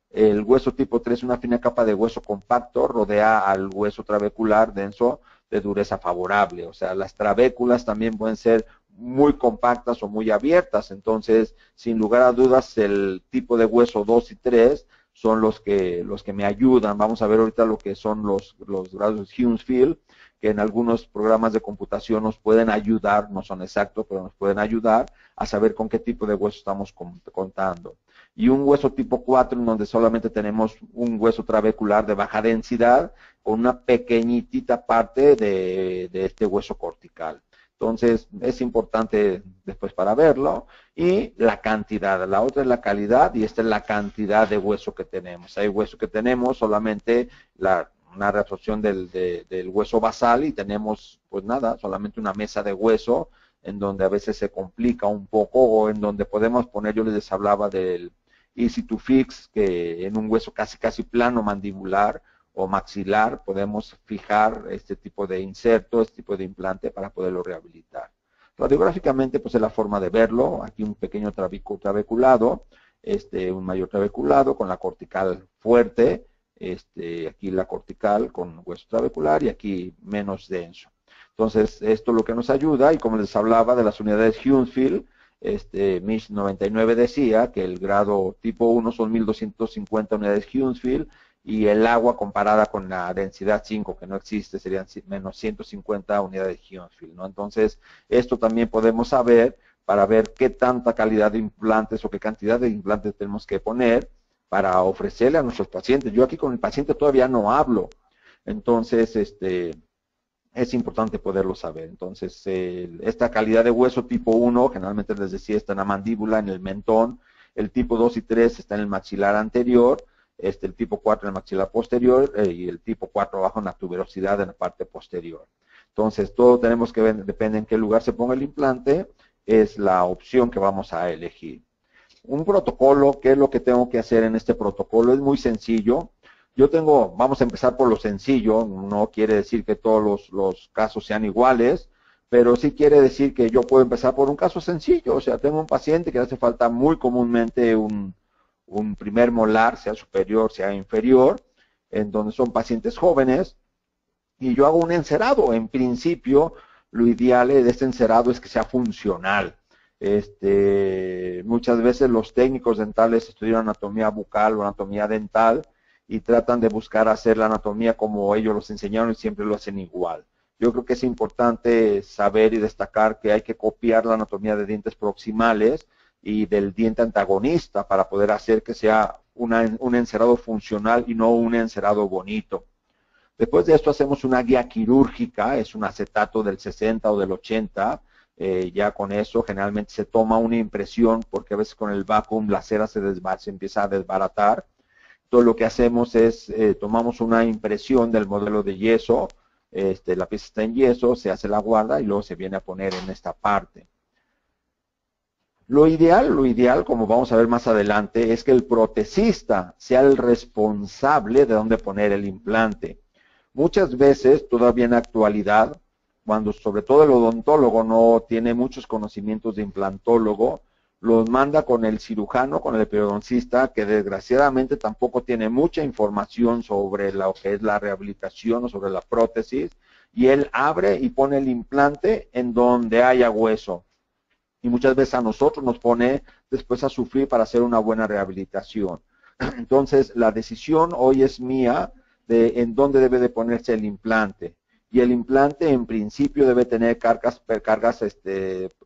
C: El hueso tipo 3 es una fina capa de hueso compacto, rodea al hueso trabecular denso de dureza favorable. O sea, las trabéculas también pueden ser muy compactas o muy abiertas. Entonces, sin lugar a dudas, el tipo de hueso 2 y 3 son los que me ayudan. Vamos a ver ahorita lo que son los grados Hounsfield, que en algunos programas de computación nos pueden ayudar, no son exactos, pero nos pueden ayudar a saber con qué tipo de hueso estamos contando. Y un hueso tipo 4, en donde solamente tenemos un hueso trabecular de baja densidad, con una pequeñitita parte de este hueso cortical. Entonces, es importante después para verlo. Y la cantidad, la otra es la calidad y esta es la cantidad de hueso que tenemos. Hay hueso que tenemos solamente una reabsorción del hueso basal y tenemos, pues nada, solamente una mesa de hueso, en donde a veces se complica un poco, o en donde podemos poner, yo les hablaba del Easy to Fix, que en un hueso casi plano mandibular o maxilar podemos fijar este tipo de inserto, este tipo de implante para poderlo rehabilitar. Radiográficamente, pues es la forma de verlo. Aquí un pequeño trabeculado, un mayor trabeculado con la cortical fuerte, aquí la cortical con hueso trabecular y aquí menos denso. Entonces, esto es lo que nos ayuda, y como les hablaba de las unidades Hounsfield, Mish 99 decía que el grado tipo 1 son 1250 unidades Hounsfield, y el agua comparada con la densidad 5, que no existe, serían menos 150 unidades Hounsfield, ¿no? Entonces, esto también podemos saber para ver qué tanta calidad de implantes o qué cantidad de implantes tenemos que poner para ofrecerle a nuestros pacientes. Yo aquí con el paciente todavía no hablo, entonces, es importante poderlo saber. Entonces, esta calidad de hueso tipo 1, generalmente les decía, está en la mandíbula, en el mentón. El tipo 2 y 3 está en el maxilar anterior. El tipo 4 en el maxilar posterior y el tipo 4 abajo en la tuberosidad en la parte posterior. Entonces, todo tenemos que ver, depende en qué lugar se ponga el implante, es la opción que vamos a elegir. un protocolo. ¿Qué es lo que tengo que hacer en este protocolo? Es muy sencillo. Vamos a empezar por lo sencillo, no quiere decir que todos los casos sean iguales, pero sí quiere decir que yo puedo empezar por un caso sencillo. O sea, tengo un paciente que le hace falta muy comúnmente un primer molar, sea superior, sea inferior, en donde son pacientes jóvenes, y yo hago un encerado. En principio, lo ideal de este encerado es que sea funcional. Muchas veces los técnicos dentales estudian anatomía bucal o anatomía dental y tratan de buscar hacer la anatomía como ellos los enseñaron y siempre lo hacen igual. Yo creo que es importante saber y destacar que hay que copiar la anatomía de dientes proximales y del diente antagonista para poder hacer que sea un encerado funcional y no un encerado bonito. Después de esto hacemos una guía quirúrgica, es un acetato del 60 o del 80, ya con eso generalmente se toma una impresión porque a veces con el vacuum la cera se empieza a desbaratar. Entonces lo que hacemos es, tomamos una impresión del modelo de yeso, la pieza está en yeso, se hace la guarda y luego se viene a poner en esta parte. Lo ideal, como vamos a ver más adelante, es que el protesista sea el responsable de dónde poner el implante. Muchas veces, todavía en la actualidad, cuando sobre todo el odontólogo no tiene muchos conocimientos de implantólogo, los manda con el cirujano, con el periodoncista, que desgraciadamente tampoco tiene mucha información sobre lo que es la rehabilitación o sobre la prótesis, y él abre y pone el implante en donde haya hueso. Y muchas veces a nosotros nos pone después a sufrir para hacer una buena rehabilitación. Entonces, la decisión hoy es mía de en dónde debe de ponerse el implante. Y el implante en principio debe tener cargas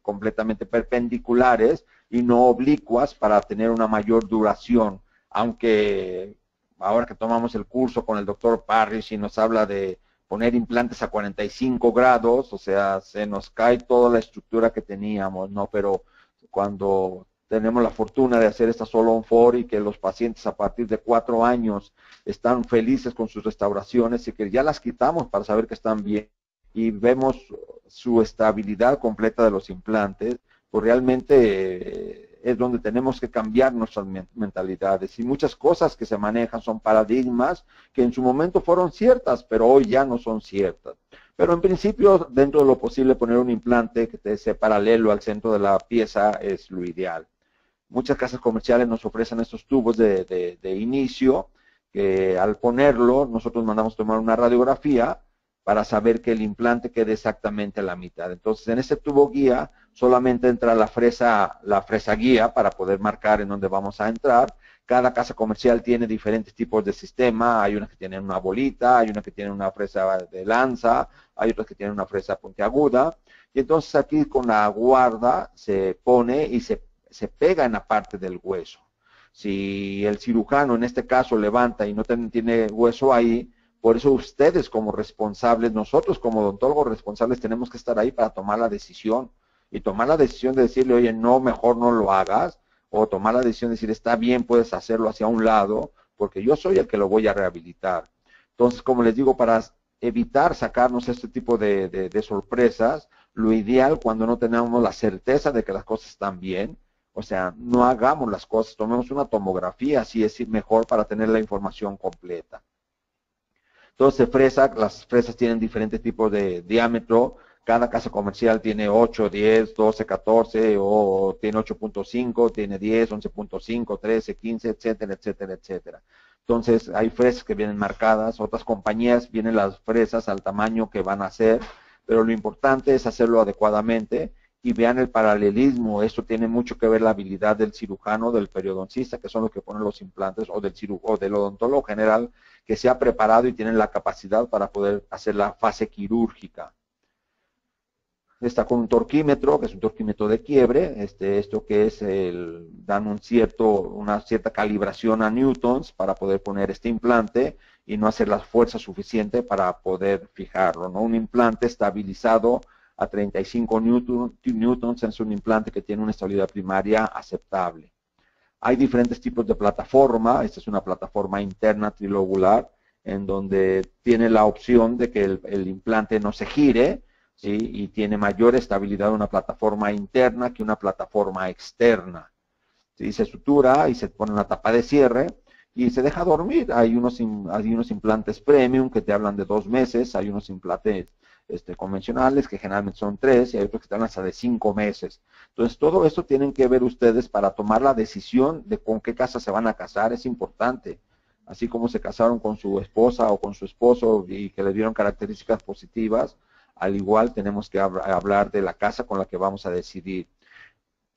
C: completamente perpendiculares y no oblicuas para tener una mayor duración. Aunque ahora que tomamos el curso con el doctor Parrish y nos habla de poner implantes a 45 grados, o sea, se nos cae toda la estructura que teníamos, ¿no? Pero cuando tenemos la fortuna de hacer esta Solon-4 y que los pacientes a partir de 4 años están felices con sus restauraciones y que ya las quitamos para saber que están bien y vemos su estabilidad completa de los implantes, pues realmente es donde tenemos que cambiar nuestras mentalidades. Y muchas cosas que se manejan son paradigmas que en su momento fueron ciertas, pero hoy ya no son ciertas. Pero en principio, dentro de lo posible, poner un implante que esté paralelo al centro de la pieza es lo ideal. Muchas casas comerciales nos ofrecen estos tubos de inicio, que al ponerlo, nosotros mandamos tomar una radiografía para saber que el implante quede exactamente a la mitad. Entonces, en este tubo guía solamente entra la fresa guía para poder marcar en dónde vamos a entrar. Cada casa comercial tiene diferentes tipos de sistema. Hay unas que tienen una bolita, hay unas que tienen una fresa de lanza, hay otras que tienen una fresa puntiaguda. Y entonces aquí con la guarda se pone y se pega en la parte del hueso. Si el cirujano en este caso levanta y no tiene hueso ahí, por eso ustedes como responsables, nosotros como odontólogos responsables tenemos que estar ahí para tomar la decisión. Y tomar la decisión de decirle, oye, no, mejor no lo hagas. O tomar la decisión de decir, está bien, puedes hacerlo hacia un lado, porque yo soy el que lo voy a rehabilitar. Entonces, como les digo, para evitar sacarnos este tipo de sorpresas, lo ideal cuando no tenemos la certeza de que las cosas están bien, o sea, no hagamos las cosas, tomemos una tomografía, así es mejor para tener la información completa. Entonces, las fresas tienen diferentes tipos de diámetro. Cada casa comercial tiene 8, 10, 12, 14, o tiene 8.5, tiene 10, 11.5, 13, 15, etcétera, etcétera, etcétera. Entonces, hay fresas que vienen marcadas, otras compañías vienen las fresas al tamaño que van a hacer, pero lo importante es hacerlo adecuadamente y vean el paralelismo. Esto tiene mucho que ver la habilidad del cirujano, del periodoncista, que son los que ponen los implantes, o del odontólogo general, que se ha preparado y tienen la capacidad para poder hacer la fase quirúrgica. Está con un torquímetro, que es un torquímetro de quiebre, esto que es dan una cierta calibración a newtons para poder poner este implante y no hacer la fuerza suficiente para poder fijarlo, ¿no? Un implante estabilizado a 35 newtons es un implante que tiene una estabilidad primaria aceptable. Hay diferentes tipos de plataforma. Esta es una plataforma interna trilobular en donde tiene la opción de que el implante no se gire, ¿sí? Y tiene mayor estabilidad una plataforma interna que una plataforma externa. y se sutura y se pone una tapa de cierre y se deja dormir. Hay unos implantes premium que te hablan de 2 meses, hay unos implantes convencionales que generalmente son 3 y hay otros que te hablan hasta de 5 meses. Entonces todo esto tienen que ver ustedes para tomar la decisión de con qué casa se van a casar, es importante. Así como se casaron con su esposa o con su esposo y que le dieron características positivas, al igual tenemos que hablar de la casa con la que vamos a decidir.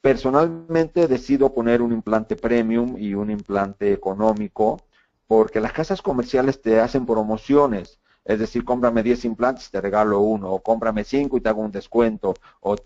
C: Personalmente decido poner un implante premium y un implante económico porque las casas comerciales te hacen promociones. Es decir, cómprame 10 implantes y te regalo uno, o cómprame 5 y te hago un descuento, o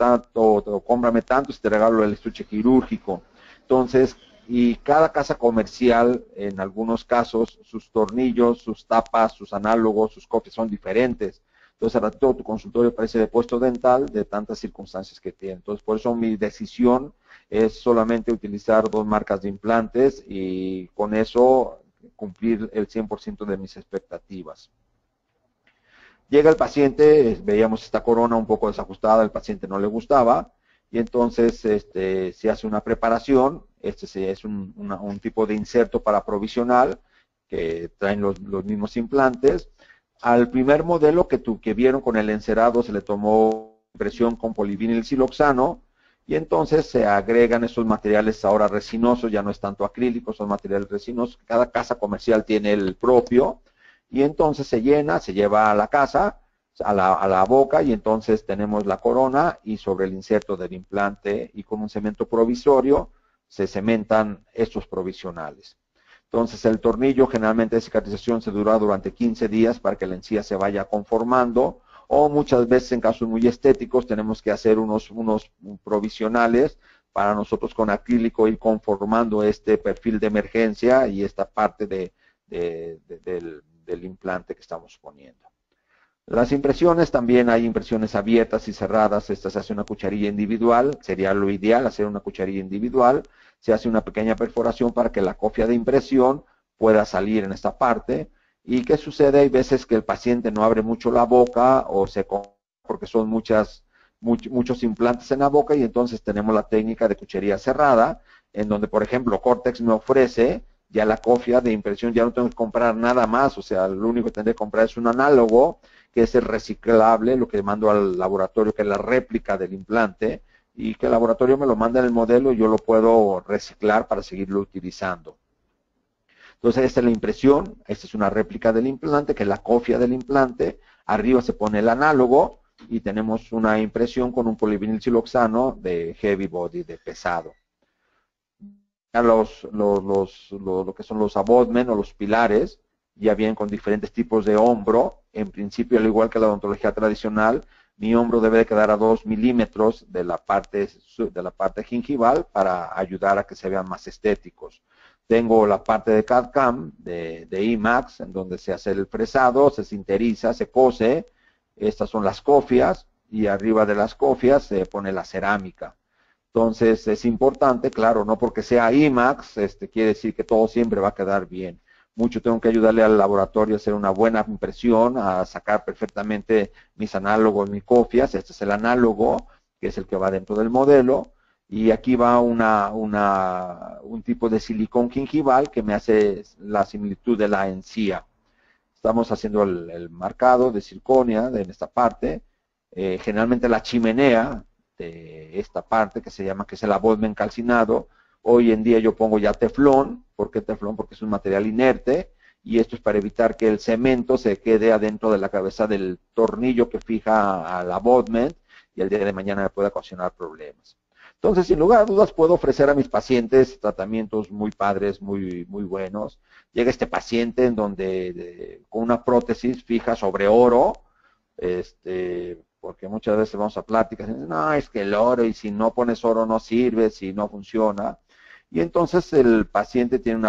C: cómprame tanto y te regalo el estuche quirúrgico. Entonces, y cada casa comercial, en algunos casos, sus tornillos, sus tapas, sus análogos, sus copias son diferentes. Entonces, ahora todo tu consultorio parece de puesto dental de tantas circunstancias que tiene. Entonces, por eso mi decisión es solamente utilizar 2 marcas de implantes y con eso cumplir el 100% de mis expectativas. Llega el paciente, veíamos esta corona un poco desajustada, al paciente no le gustaba, y entonces se hace una preparación, es un tipo de inserto para provisional, que traen los mismos implantes. Al primer modelo que vieron con el encerado se le tomó impresión con polivinil siloxano, y entonces se agregan esos materiales ahora resinosos, ya no es tanto acrílico, son materiales resinosos, cada casa comercial tiene el propio, y entonces se llena, se lleva a la casa, a la boca, y entonces tenemos la corona y sobre el inserto del implante y con un cemento provisorio se cementan estos provisionales. Entonces el tornillo generalmente de cicatrización se dura durante 15 días para que la encía se vaya conformando, o muchas veces en casos muy estéticos tenemos que hacer unos provisionales para nosotros con acrílico ir conformando este perfil de emergencia y esta parte del implante que estamos poniendo. Las impresiones, también hay impresiones abiertas y cerradas. Esta se hace una cucharilla individual, sería lo ideal hacer una cucharilla individual. Se hace una pequeña perforación para que la copia de impresión pueda salir en esta parte. ¿Y qué sucede? Hay veces que el paciente no abre mucho la boca o porque son muchos implantes en la boca, y entonces tenemos la técnica de cucharilla cerrada, en donde, por ejemplo, Cortex me ofrece ya la copia de impresión, ya no tengo que comprar nada más, o sea, lo único que tendré que comprar es un análogo, que es el reciclable, lo que mando al laboratorio, que es la réplica del implante, y que el laboratorio me lo manda en el modelo y yo lo puedo reciclar para seguirlo utilizando. Entonces, esta es la impresión, esta es una réplica del implante, que es la copia del implante, arriba se pone el análogo, y tenemos una impresión con un polivinil siloxano de heavy body, de pesado. Lo que son los abutments o los pilares ya vienen con diferentes tipos de hombro. En principio, al igual que la odontología tradicional, mi hombro debe de quedar a 2 milímetros de la parte gingival para ayudar a que se vean más estéticos. Tengo la parte de CAD-CAM de IMAX, en donde se hace el fresado, se sinteriza, se cose. Estas son las cofias, y arriba de las cofias se pone la cerámica. Entonces es importante, claro, no porque sea IMAX, quiere decir que todo siempre va a quedar bien. Mucho tengo que ayudarle al laboratorio a hacer una buena impresión, a sacar perfectamente mis análogos, mis copias. Este es el análogo, que es el que va dentro del modelo. Y aquí va un tipo de silicón gingival que me hace la similitud de la encía. Estamos haciendo el marcado de circonia en esta parte. Generalmente la chimenea de esta parte que es el abutment calcinado. Hoy en día yo pongo ya teflón. ¿Por qué teflón? Porque es un material inerte, y esto es para evitar que el cemento se quede adentro de la cabeza del tornillo que fija al abutment y el día de mañana me puede ocasionar problemas. Entonces, sin lugar a dudas, puedo ofrecer a mis pacientes tratamientos muy padres, muy buenos. Llega este paciente en donde con una prótesis fija sobre oro, porque muchas veces vamos a pláticas y dicen, no, es que el oro, y si no pones oro no sirve, si no funciona. Y entonces el paciente tiene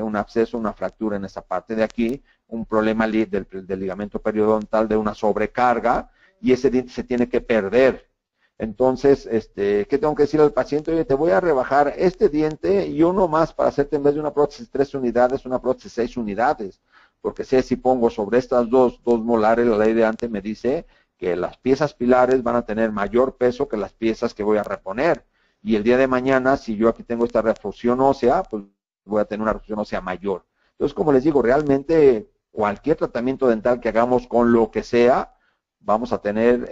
C: un absceso, una fractura en esa parte de aquí, un problema del ligamento periodontal de una sobrecarga, y ese diente se tiene que perder. Entonces, ¿qué tengo que decir al paciente? Oye, te voy a rebajar este diente y uno más para hacerte, en vez de una prótesis 3 unidades, una prótesis 6 unidades. Porque sé, si pongo sobre estas dos molares, la ley de antes me dice que las piezas pilares van a tener mayor peso que las piezas que voy a reponer. y el día de mañana, si yo aquí tengo esta refusión ósea, pues voy a tener una refusión ósea mayor. Entonces, como les digo, realmente cualquier tratamiento dental que hagamos con lo que sea, vamos a tener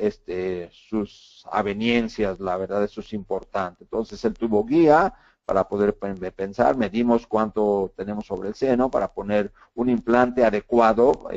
C: sus aveniencias, la verdad eso es importante. Entonces, el tubo guía, para poder pensar, medimos cuánto tenemos sobre el seno para poner un implante adecuado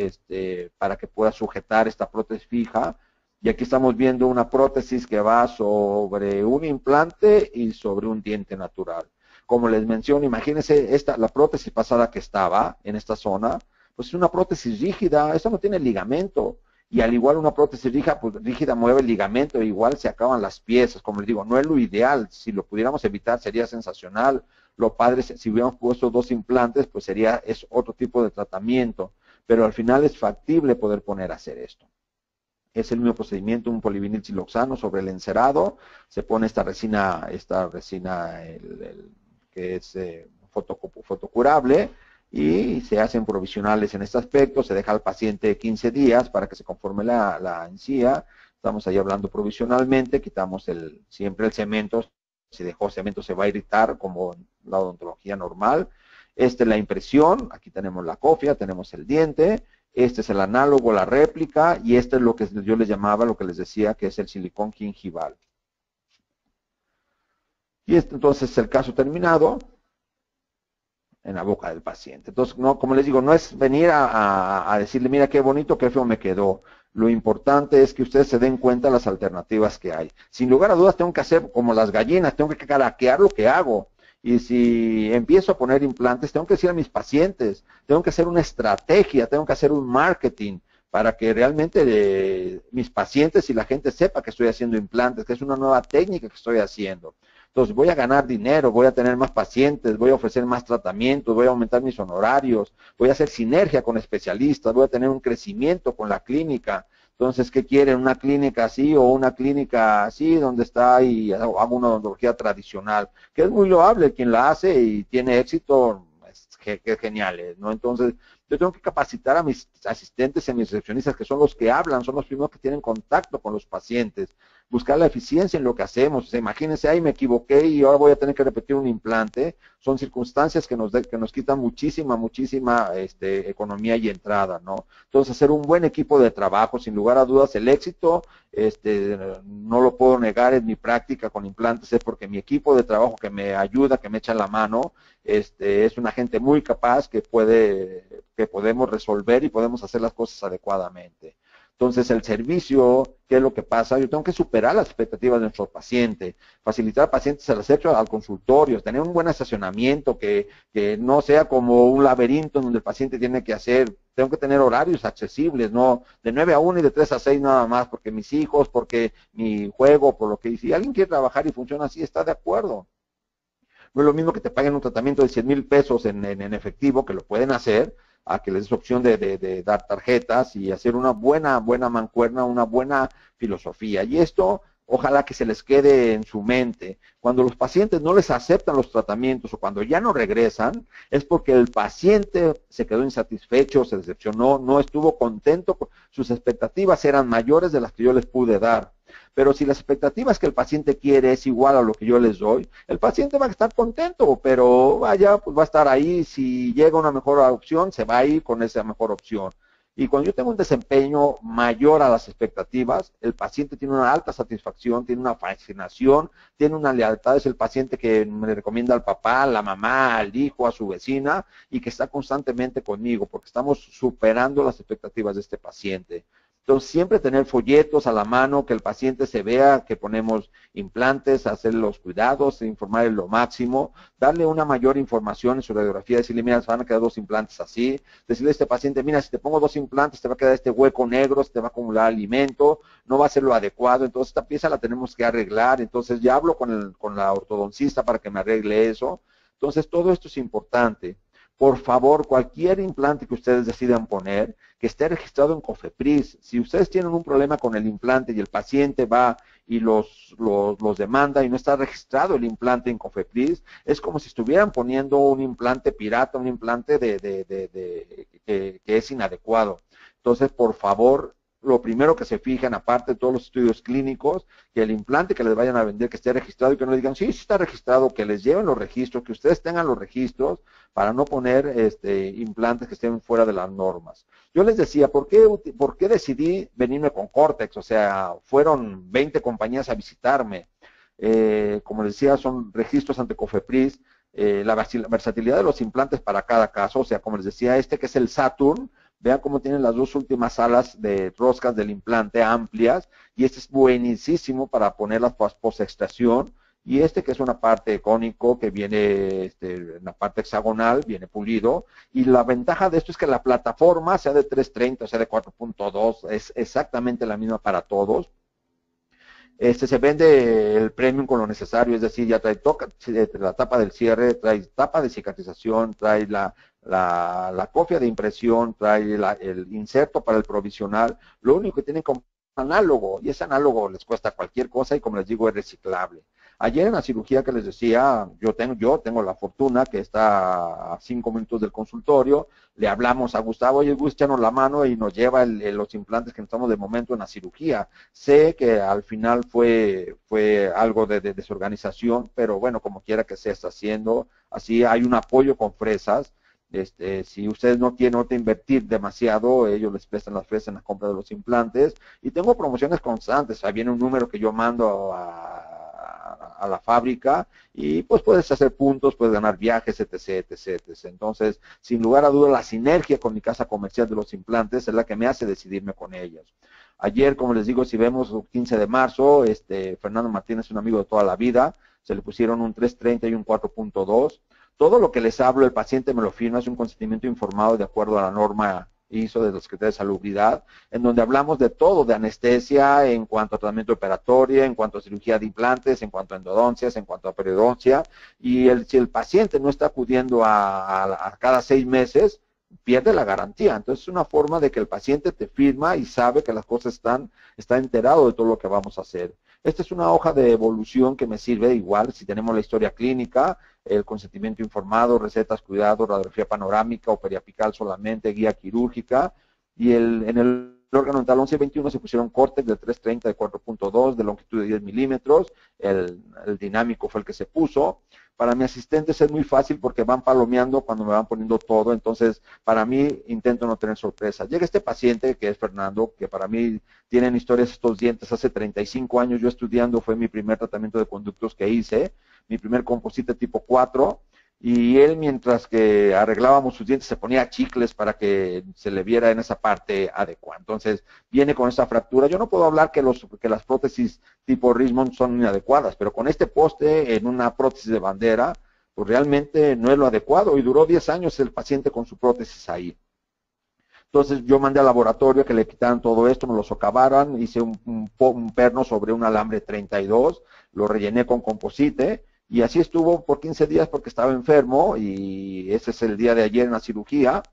C: para que pueda sujetar esta prótesis fija. Y aquí estamos viendo una prótesis que va sobre un implante y sobre un diente natural. Como les menciono, imagínense la prótesis pasada que estaba en esta zona, pues es una prótesis rígida, esta no tiene ligamento. Y al igual una prótesis rígida mueve el ligamento, igual se acaban las piezas. Como les digo, no es lo ideal. Si lo pudiéramos evitar sería sensacional. Lo padre, si hubiéramos puesto 2 implantes, pues es otro tipo de tratamiento. Pero al final es factible poder poner a hacer esto. Es el mismo procedimiento, un polivinil siloxano sobre el encerado. Se pone esta resina que es fotocurable. Y se hacen provisionales en este aspecto, se deja al paciente 15 días para que se conforme la encía, estamos ahí hablando provisionalmente, quitamos siempre el cemento, si dejó cemento se va a irritar como la odontología normal, la impresión, aquí tenemos la cofia, tenemos el diente, este es el análogo, la réplica, y este es lo que yo les llamaba, lo que les decía, que es el silicón gingival. Y entonces es el caso terminado en la boca del paciente. Entonces, no, como les digo, no es venir a decirle, mira qué bonito, qué feo me quedó. Lo importante es que ustedes se den cuenta de las alternativas que hay. Sin lugar a dudas, tengo que hacer como las gallinas, tengo que caraquear lo que hago. Y si empiezo a poner implantes, tengo que decir a mis pacientes, tengo que hacer una estrategia, tengo que hacer un marketing para que realmente mis pacientes y la gente sepa que estoy haciendo implantes, que es una nueva técnica que estoy haciendo. Entonces voy a ganar dinero, voy a tener más pacientes, voy a ofrecer más tratamientos, voy a aumentar mis honorarios, voy a hacer sinergia con especialistas, voy a tener un crecimiento con la clínica. Entonces, ¿qué quieren? ¿Una clínica así o una clínica así donde está y hago una odontología tradicional? Que es muy loable quien la hace y tiene éxito, que es genial, ¿no? Entonces, yo tengo que capacitar a mis asistentes y a mis recepcionistas, que son los que hablan, son los primeros que tienen contacto con los pacientes, buscar la eficiencia en lo que hacemos. O sea, imagínense, ahí me equivoqué y ahora voy a tener que repetir un implante. Son circunstancias que nos quitan muchísima economía y entrada, ¿no? Entonces, hacer un buen equipo de trabajo, sin lugar a dudas, el éxito, no lo puedo negar en mi práctica con implantes, es porque mi equipo de trabajo que me ayuda, que me echa la mano, es una gente muy capaz que podemos resolver y podemos hacer las cosas adecuadamente. Entonces, el servicio, ¿qué es lo que pasa? Yo tengo que superar las expectativas de nuestro paciente, facilitar al paciente el acceso al consultorio, tener un buen estacionamiento, que no sea como un laberinto donde el paciente tiene que hacer. Tengo que tener horarios accesibles, no de 9 a 1 y de 3 a 6 nada más, porque mis hijos, porque mi juego, por lo que si alguien quiere trabajar y funciona así, está de acuerdo. No es lo mismo que te paguen un tratamiento de 100,000 pesos en efectivo, que lo pueden hacer, a que les des opción de dar tarjetas y hacer una buena mancuerna, una buena filosofía. Y esto, ojalá que se les quede en su mente. Cuando los pacientes no les aceptan los tratamientos o cuando ya no regresan, es porque el paciente se quedó insatisfecho, se decepcionó, no estuvo contento, sus expectativas eran mayores de las que yo les pude dar. Pero si las expectativas que el paciente quiere es igual a lo que yo les doy, el paciente va a estar contento, pero vaya, pues va a estar ahí. Si llega una mejor opción, se va a ir con esa mejor opción. Y cuando yo tengo un desempeño mayor a las expectativas, el paciente tiene una alta satisfacción, tiene una fascinación, tiene una lealtad. Es el paciente que me recomienda al papá, a la mamá, al hijo, a su vecina, y que está constantemente conmigo, porque estamos superando las expectativas de este paciente. Entonces, siempre tener folletos a la mano, que el paciente se vea que ponemos implantes, hacer los cuidados, informarle lo máximo, darle una mayor información en su radiografía, decirle, mira, se van a quedar 2 implantes así, decirle a este paciente, mira, si te pongo 2 implantes, te va a quedar este hueco negro, se te va a acumular alimento, no va a ser lo adecuado, entonces esta pieza la tenemos que arreglar. Entonces ya hablo con la ortodoncista para que me arregle eso. Entonces, todo esto es importante. Por favor, cualquier implante que ustedes decidan poner, que esté registrado en COFEPRIS. Si ustedes tienen un problema con el implante y el paciente va y los demanda y no está registrado el implante en COFEPRIS, es como si estuvieran poniendo un implante pirata, un implante que es inadecuado. Entonces, por favor, lo primero que se fijan, aparte de todos los estudios clínicos, que el implante que les vayan a vender que esté registrado y que no les digan, sí, sí está registrado, que les lleven los registros, que ustedes tengan los registros para no poner implantes que estén fuera de las normas. Yo les decía, ¿por qué decidí venirme con Cortex? O sea, fueron 20 compañías a visitarme. Como les decía, son registros ante Cofepris, la versatilidad de los implantes para cada caso, o sea, como les decía, que es el Saturn, vean cómo tienen las dos últimas alas de roscas del implante amplias, y este es buenísimo para ponerlas post-extracción, y que es una parte cónico que viene en la parte hexagonal, viene pulido, y la ventaja de esto es que la plataforma, sea de 330 o sea de 4.2, es exactamente la misma para todos. Se vende el premium con lo necesario, es decir, ya trae la tapa del cierre, trae tapa de cicatrización, trae la copia de impresión, trae el inserto para el provisional. Lo único que tienen como análogo, y ese análogo les cuesta cualquier cosa y como les digo es reciclable. Ayer en la cirugía que les decía, yo tengo la fortuna que está a 5 minutos del consultorio, le hablamos a Gustavo, oye Gus, échanos la mano y nos lleva los implantes que estamos de momento en la cirugía. Sé que al final fue algo de desorganización, pero bueno, como quiera que se está haciendo, así hay un apoyo con fresas. Si ustedes no quieren invertir demasiado, ellos les prestan las fresas en la compra de los implantes y tengo promociones constantes. Ahí viene un número que yo mando a la fábrica y pues puedes hacer puntos, puedes ganar viajes, etc, etc, etc. Entonces, sin lugar a duda, la sinergia con mi casa comercial de los implantes es la que me hace decidirme con ellos. Ayer, como les digo, si vemos el 15 de marzo, Fernando Martínez es un amigo de toda la vida, se le pusieron un 330 y un 4.2. Todo lo que les hablo, el paciente me lo firma, es un consentimiento informado de acuerdo a la norma ISO de los criterios de salubridad, en donde hablamos de todo, de anestesia, en cuanto a tratamiento operatorio, en cuanto a cirugía de implantes, en cuanto a endodoncias, en cuanto a periodoncia, y si el paciente no está acudiendo a cada 6 meses, pierde la garantía. Entonces es una forma de que el paciente te firma y sabe que las cosas está enterado de todo lo que vamos a hacer. Esta es una hoja de evolución que me sirve igual si tenemos la historia clínica, el consentimiento informado, recetas, cuidados, radiografía panorámica o periapical solamente, guía quirúrgica, y en el órgano dental 1121 se pusieron Cortex de 330 de 4.2 de longitud de 10 milímetros, el dinámico fue el que se puso. Para mi asistente es muy fácil porque van palomeando cuando me van poniendo todo, entonces para mí intento no tener sorpresa. Llega este paciente que es Fernando, que para mí tienen historias estos dientes, hace 35 años yo estudiando, fue mi primer tratamiento de conductos que hice, mi primer composite tipo 4, y él mientras que arreglábamos sus dientes se ponía chicles para que se le viera en esa parte adecuada. Entonces viene con esa fractura. Yo no puedo hablar que las prótesis tipo Richmond son inadecuadas, pero con este poste en una prótesis de bandera, pues realmente no es lo adecuado y duró 10 años el paciente con su prótesis ahí. Entonces yo mandé al laboratorio que le quitaran todo esto, me lo socavaran, hice un perno sobre un alambre 32, lo rellené con composite y así estuvo por 15 días porque estaba enfermo y ese es el día de ayer en la cirugía.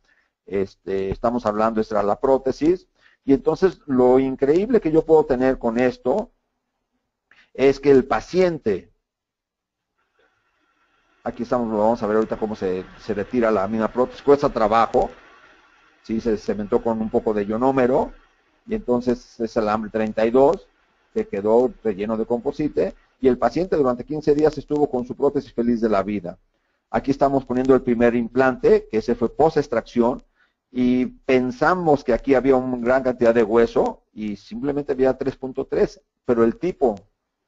C: Estamos hablando, esta era la prótesis. Y entonces lo increíble que yo puedo tener con esto es que el paciente, aquí estamos, lo vamos a ver ahorita cómo se retira la misma prótesis, cuesta trabajo. ¿Sí? Se cementó con un poco de ionómero y entonces es el alambre 32 que quedó relleno de composite y el paciente durante 15 días estuvo con su prótesis feliz de la vida. Aquí estamos poniendo el primer implante, que ese fue post-extracción, y pensamos que aquí había una gran cantidad de hueso y simplemente había 3.3, pero el tipo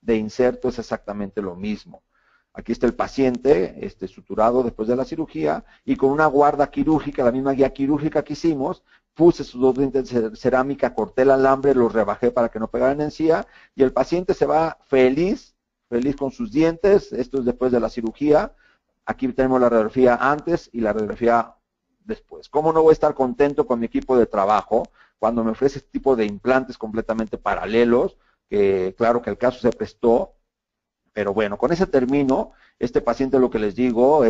C: de inserto es exactamente lo mismo. Aquí está el paciente suturado después de la cirugía y con una guarda quirúrgica, la misma guía quirúrgica que hicimos, puse sus 2 dientes de cerámica, corté el alambre, los rebajé para que no pegaran encía y el paciente se va feliz con sus dientes. Esto es después de la cirugía. Aquí tenemos la radiografía antes y la radiografía después. ¿Cómo no voy a estar contento con mi equipo de trabajo cuando me ofrece este tipo de implantes completamente paralelos? Que claro que el caso se prestó. Pero bueno, con ese termino, este paciente, lo que les digo,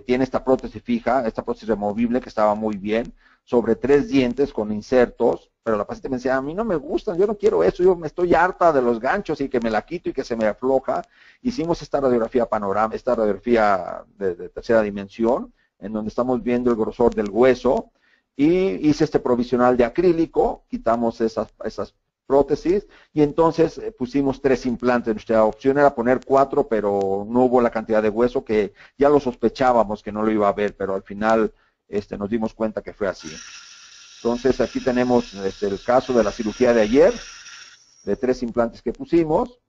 C: tiene esta prótesis fija, esta prótesis removible que estaba muy bien, sobre 3 dientes con insertos, pero la paciente me decía, a mí no me gustan, yo no quiero eso, yo me estoy harta de los ganchos y que me la quito y que se me afloja. Hicimos esta radiografía panorama, esta radiografía de tercera dimensión, en donde estamos viendo el grosor del hueso, y hice este provisional de acrílico, quitamos esas prótesis y entonces pusimos 3 implantes. Nuestra opción era poner 4, pero no hubo la cantidad de hueso que ya lo sospechábamos que no lo iba a haber, pero al final nos dimos cuenta que fue así. Entonces aquí tenemos el caso de la cirugía de ayer, de 3 implantes que pusimos.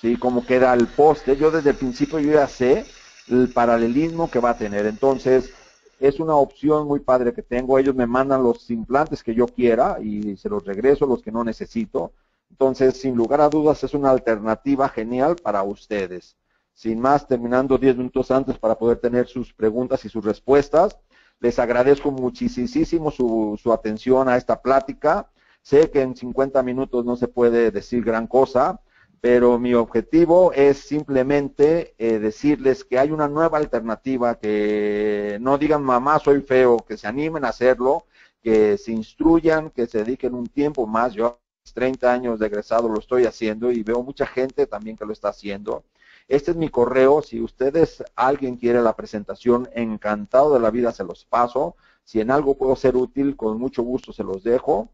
C: Sí, cómo queda el poste. Yo desde el principio yo ya sé el paralelismo que va a tener. Entonces es una opción muy padre que tengo. Ellos me mandan los implantes que yo quiera y se los regreso los que no necesito. Entonces, sin lugar a dudas, es una alternativa genial para ustedes. Sin más, terminando 10 minutos antes para poder tener sus preguntas y sus respuestas. Les agradezco muchísimo su atención a esta plática. Sé que en 50 minutos no se puede decir gran cosa, pero mi objetivo es simplemente decirles que hay una nueva alternativa, que no digan mamá soy feo, que se animen a hacerlo, que se instruyan, que se dediquen un tiempo más. Yo a mis 30 años de egresado lo estoy haciendo y veo mucha gente también que lo está haciendo. Este es mi correo, si ustedes, alguien quiere la presentación, encantado de la vida se los paso. Si en algo puedo ser útil, con mucho gusto se los dejo.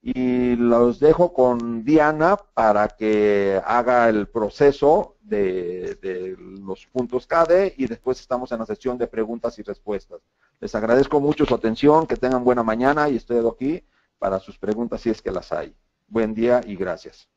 C: Y los dejo con Diana para que haga el proceso de los puntos CADE y después estamos en la sesión de preguntas y respuestas. Les agradezco mucho su atención, que tengan buena mañana y estoy aquí para sus preguntas si es que las hay. Buen día y gracias.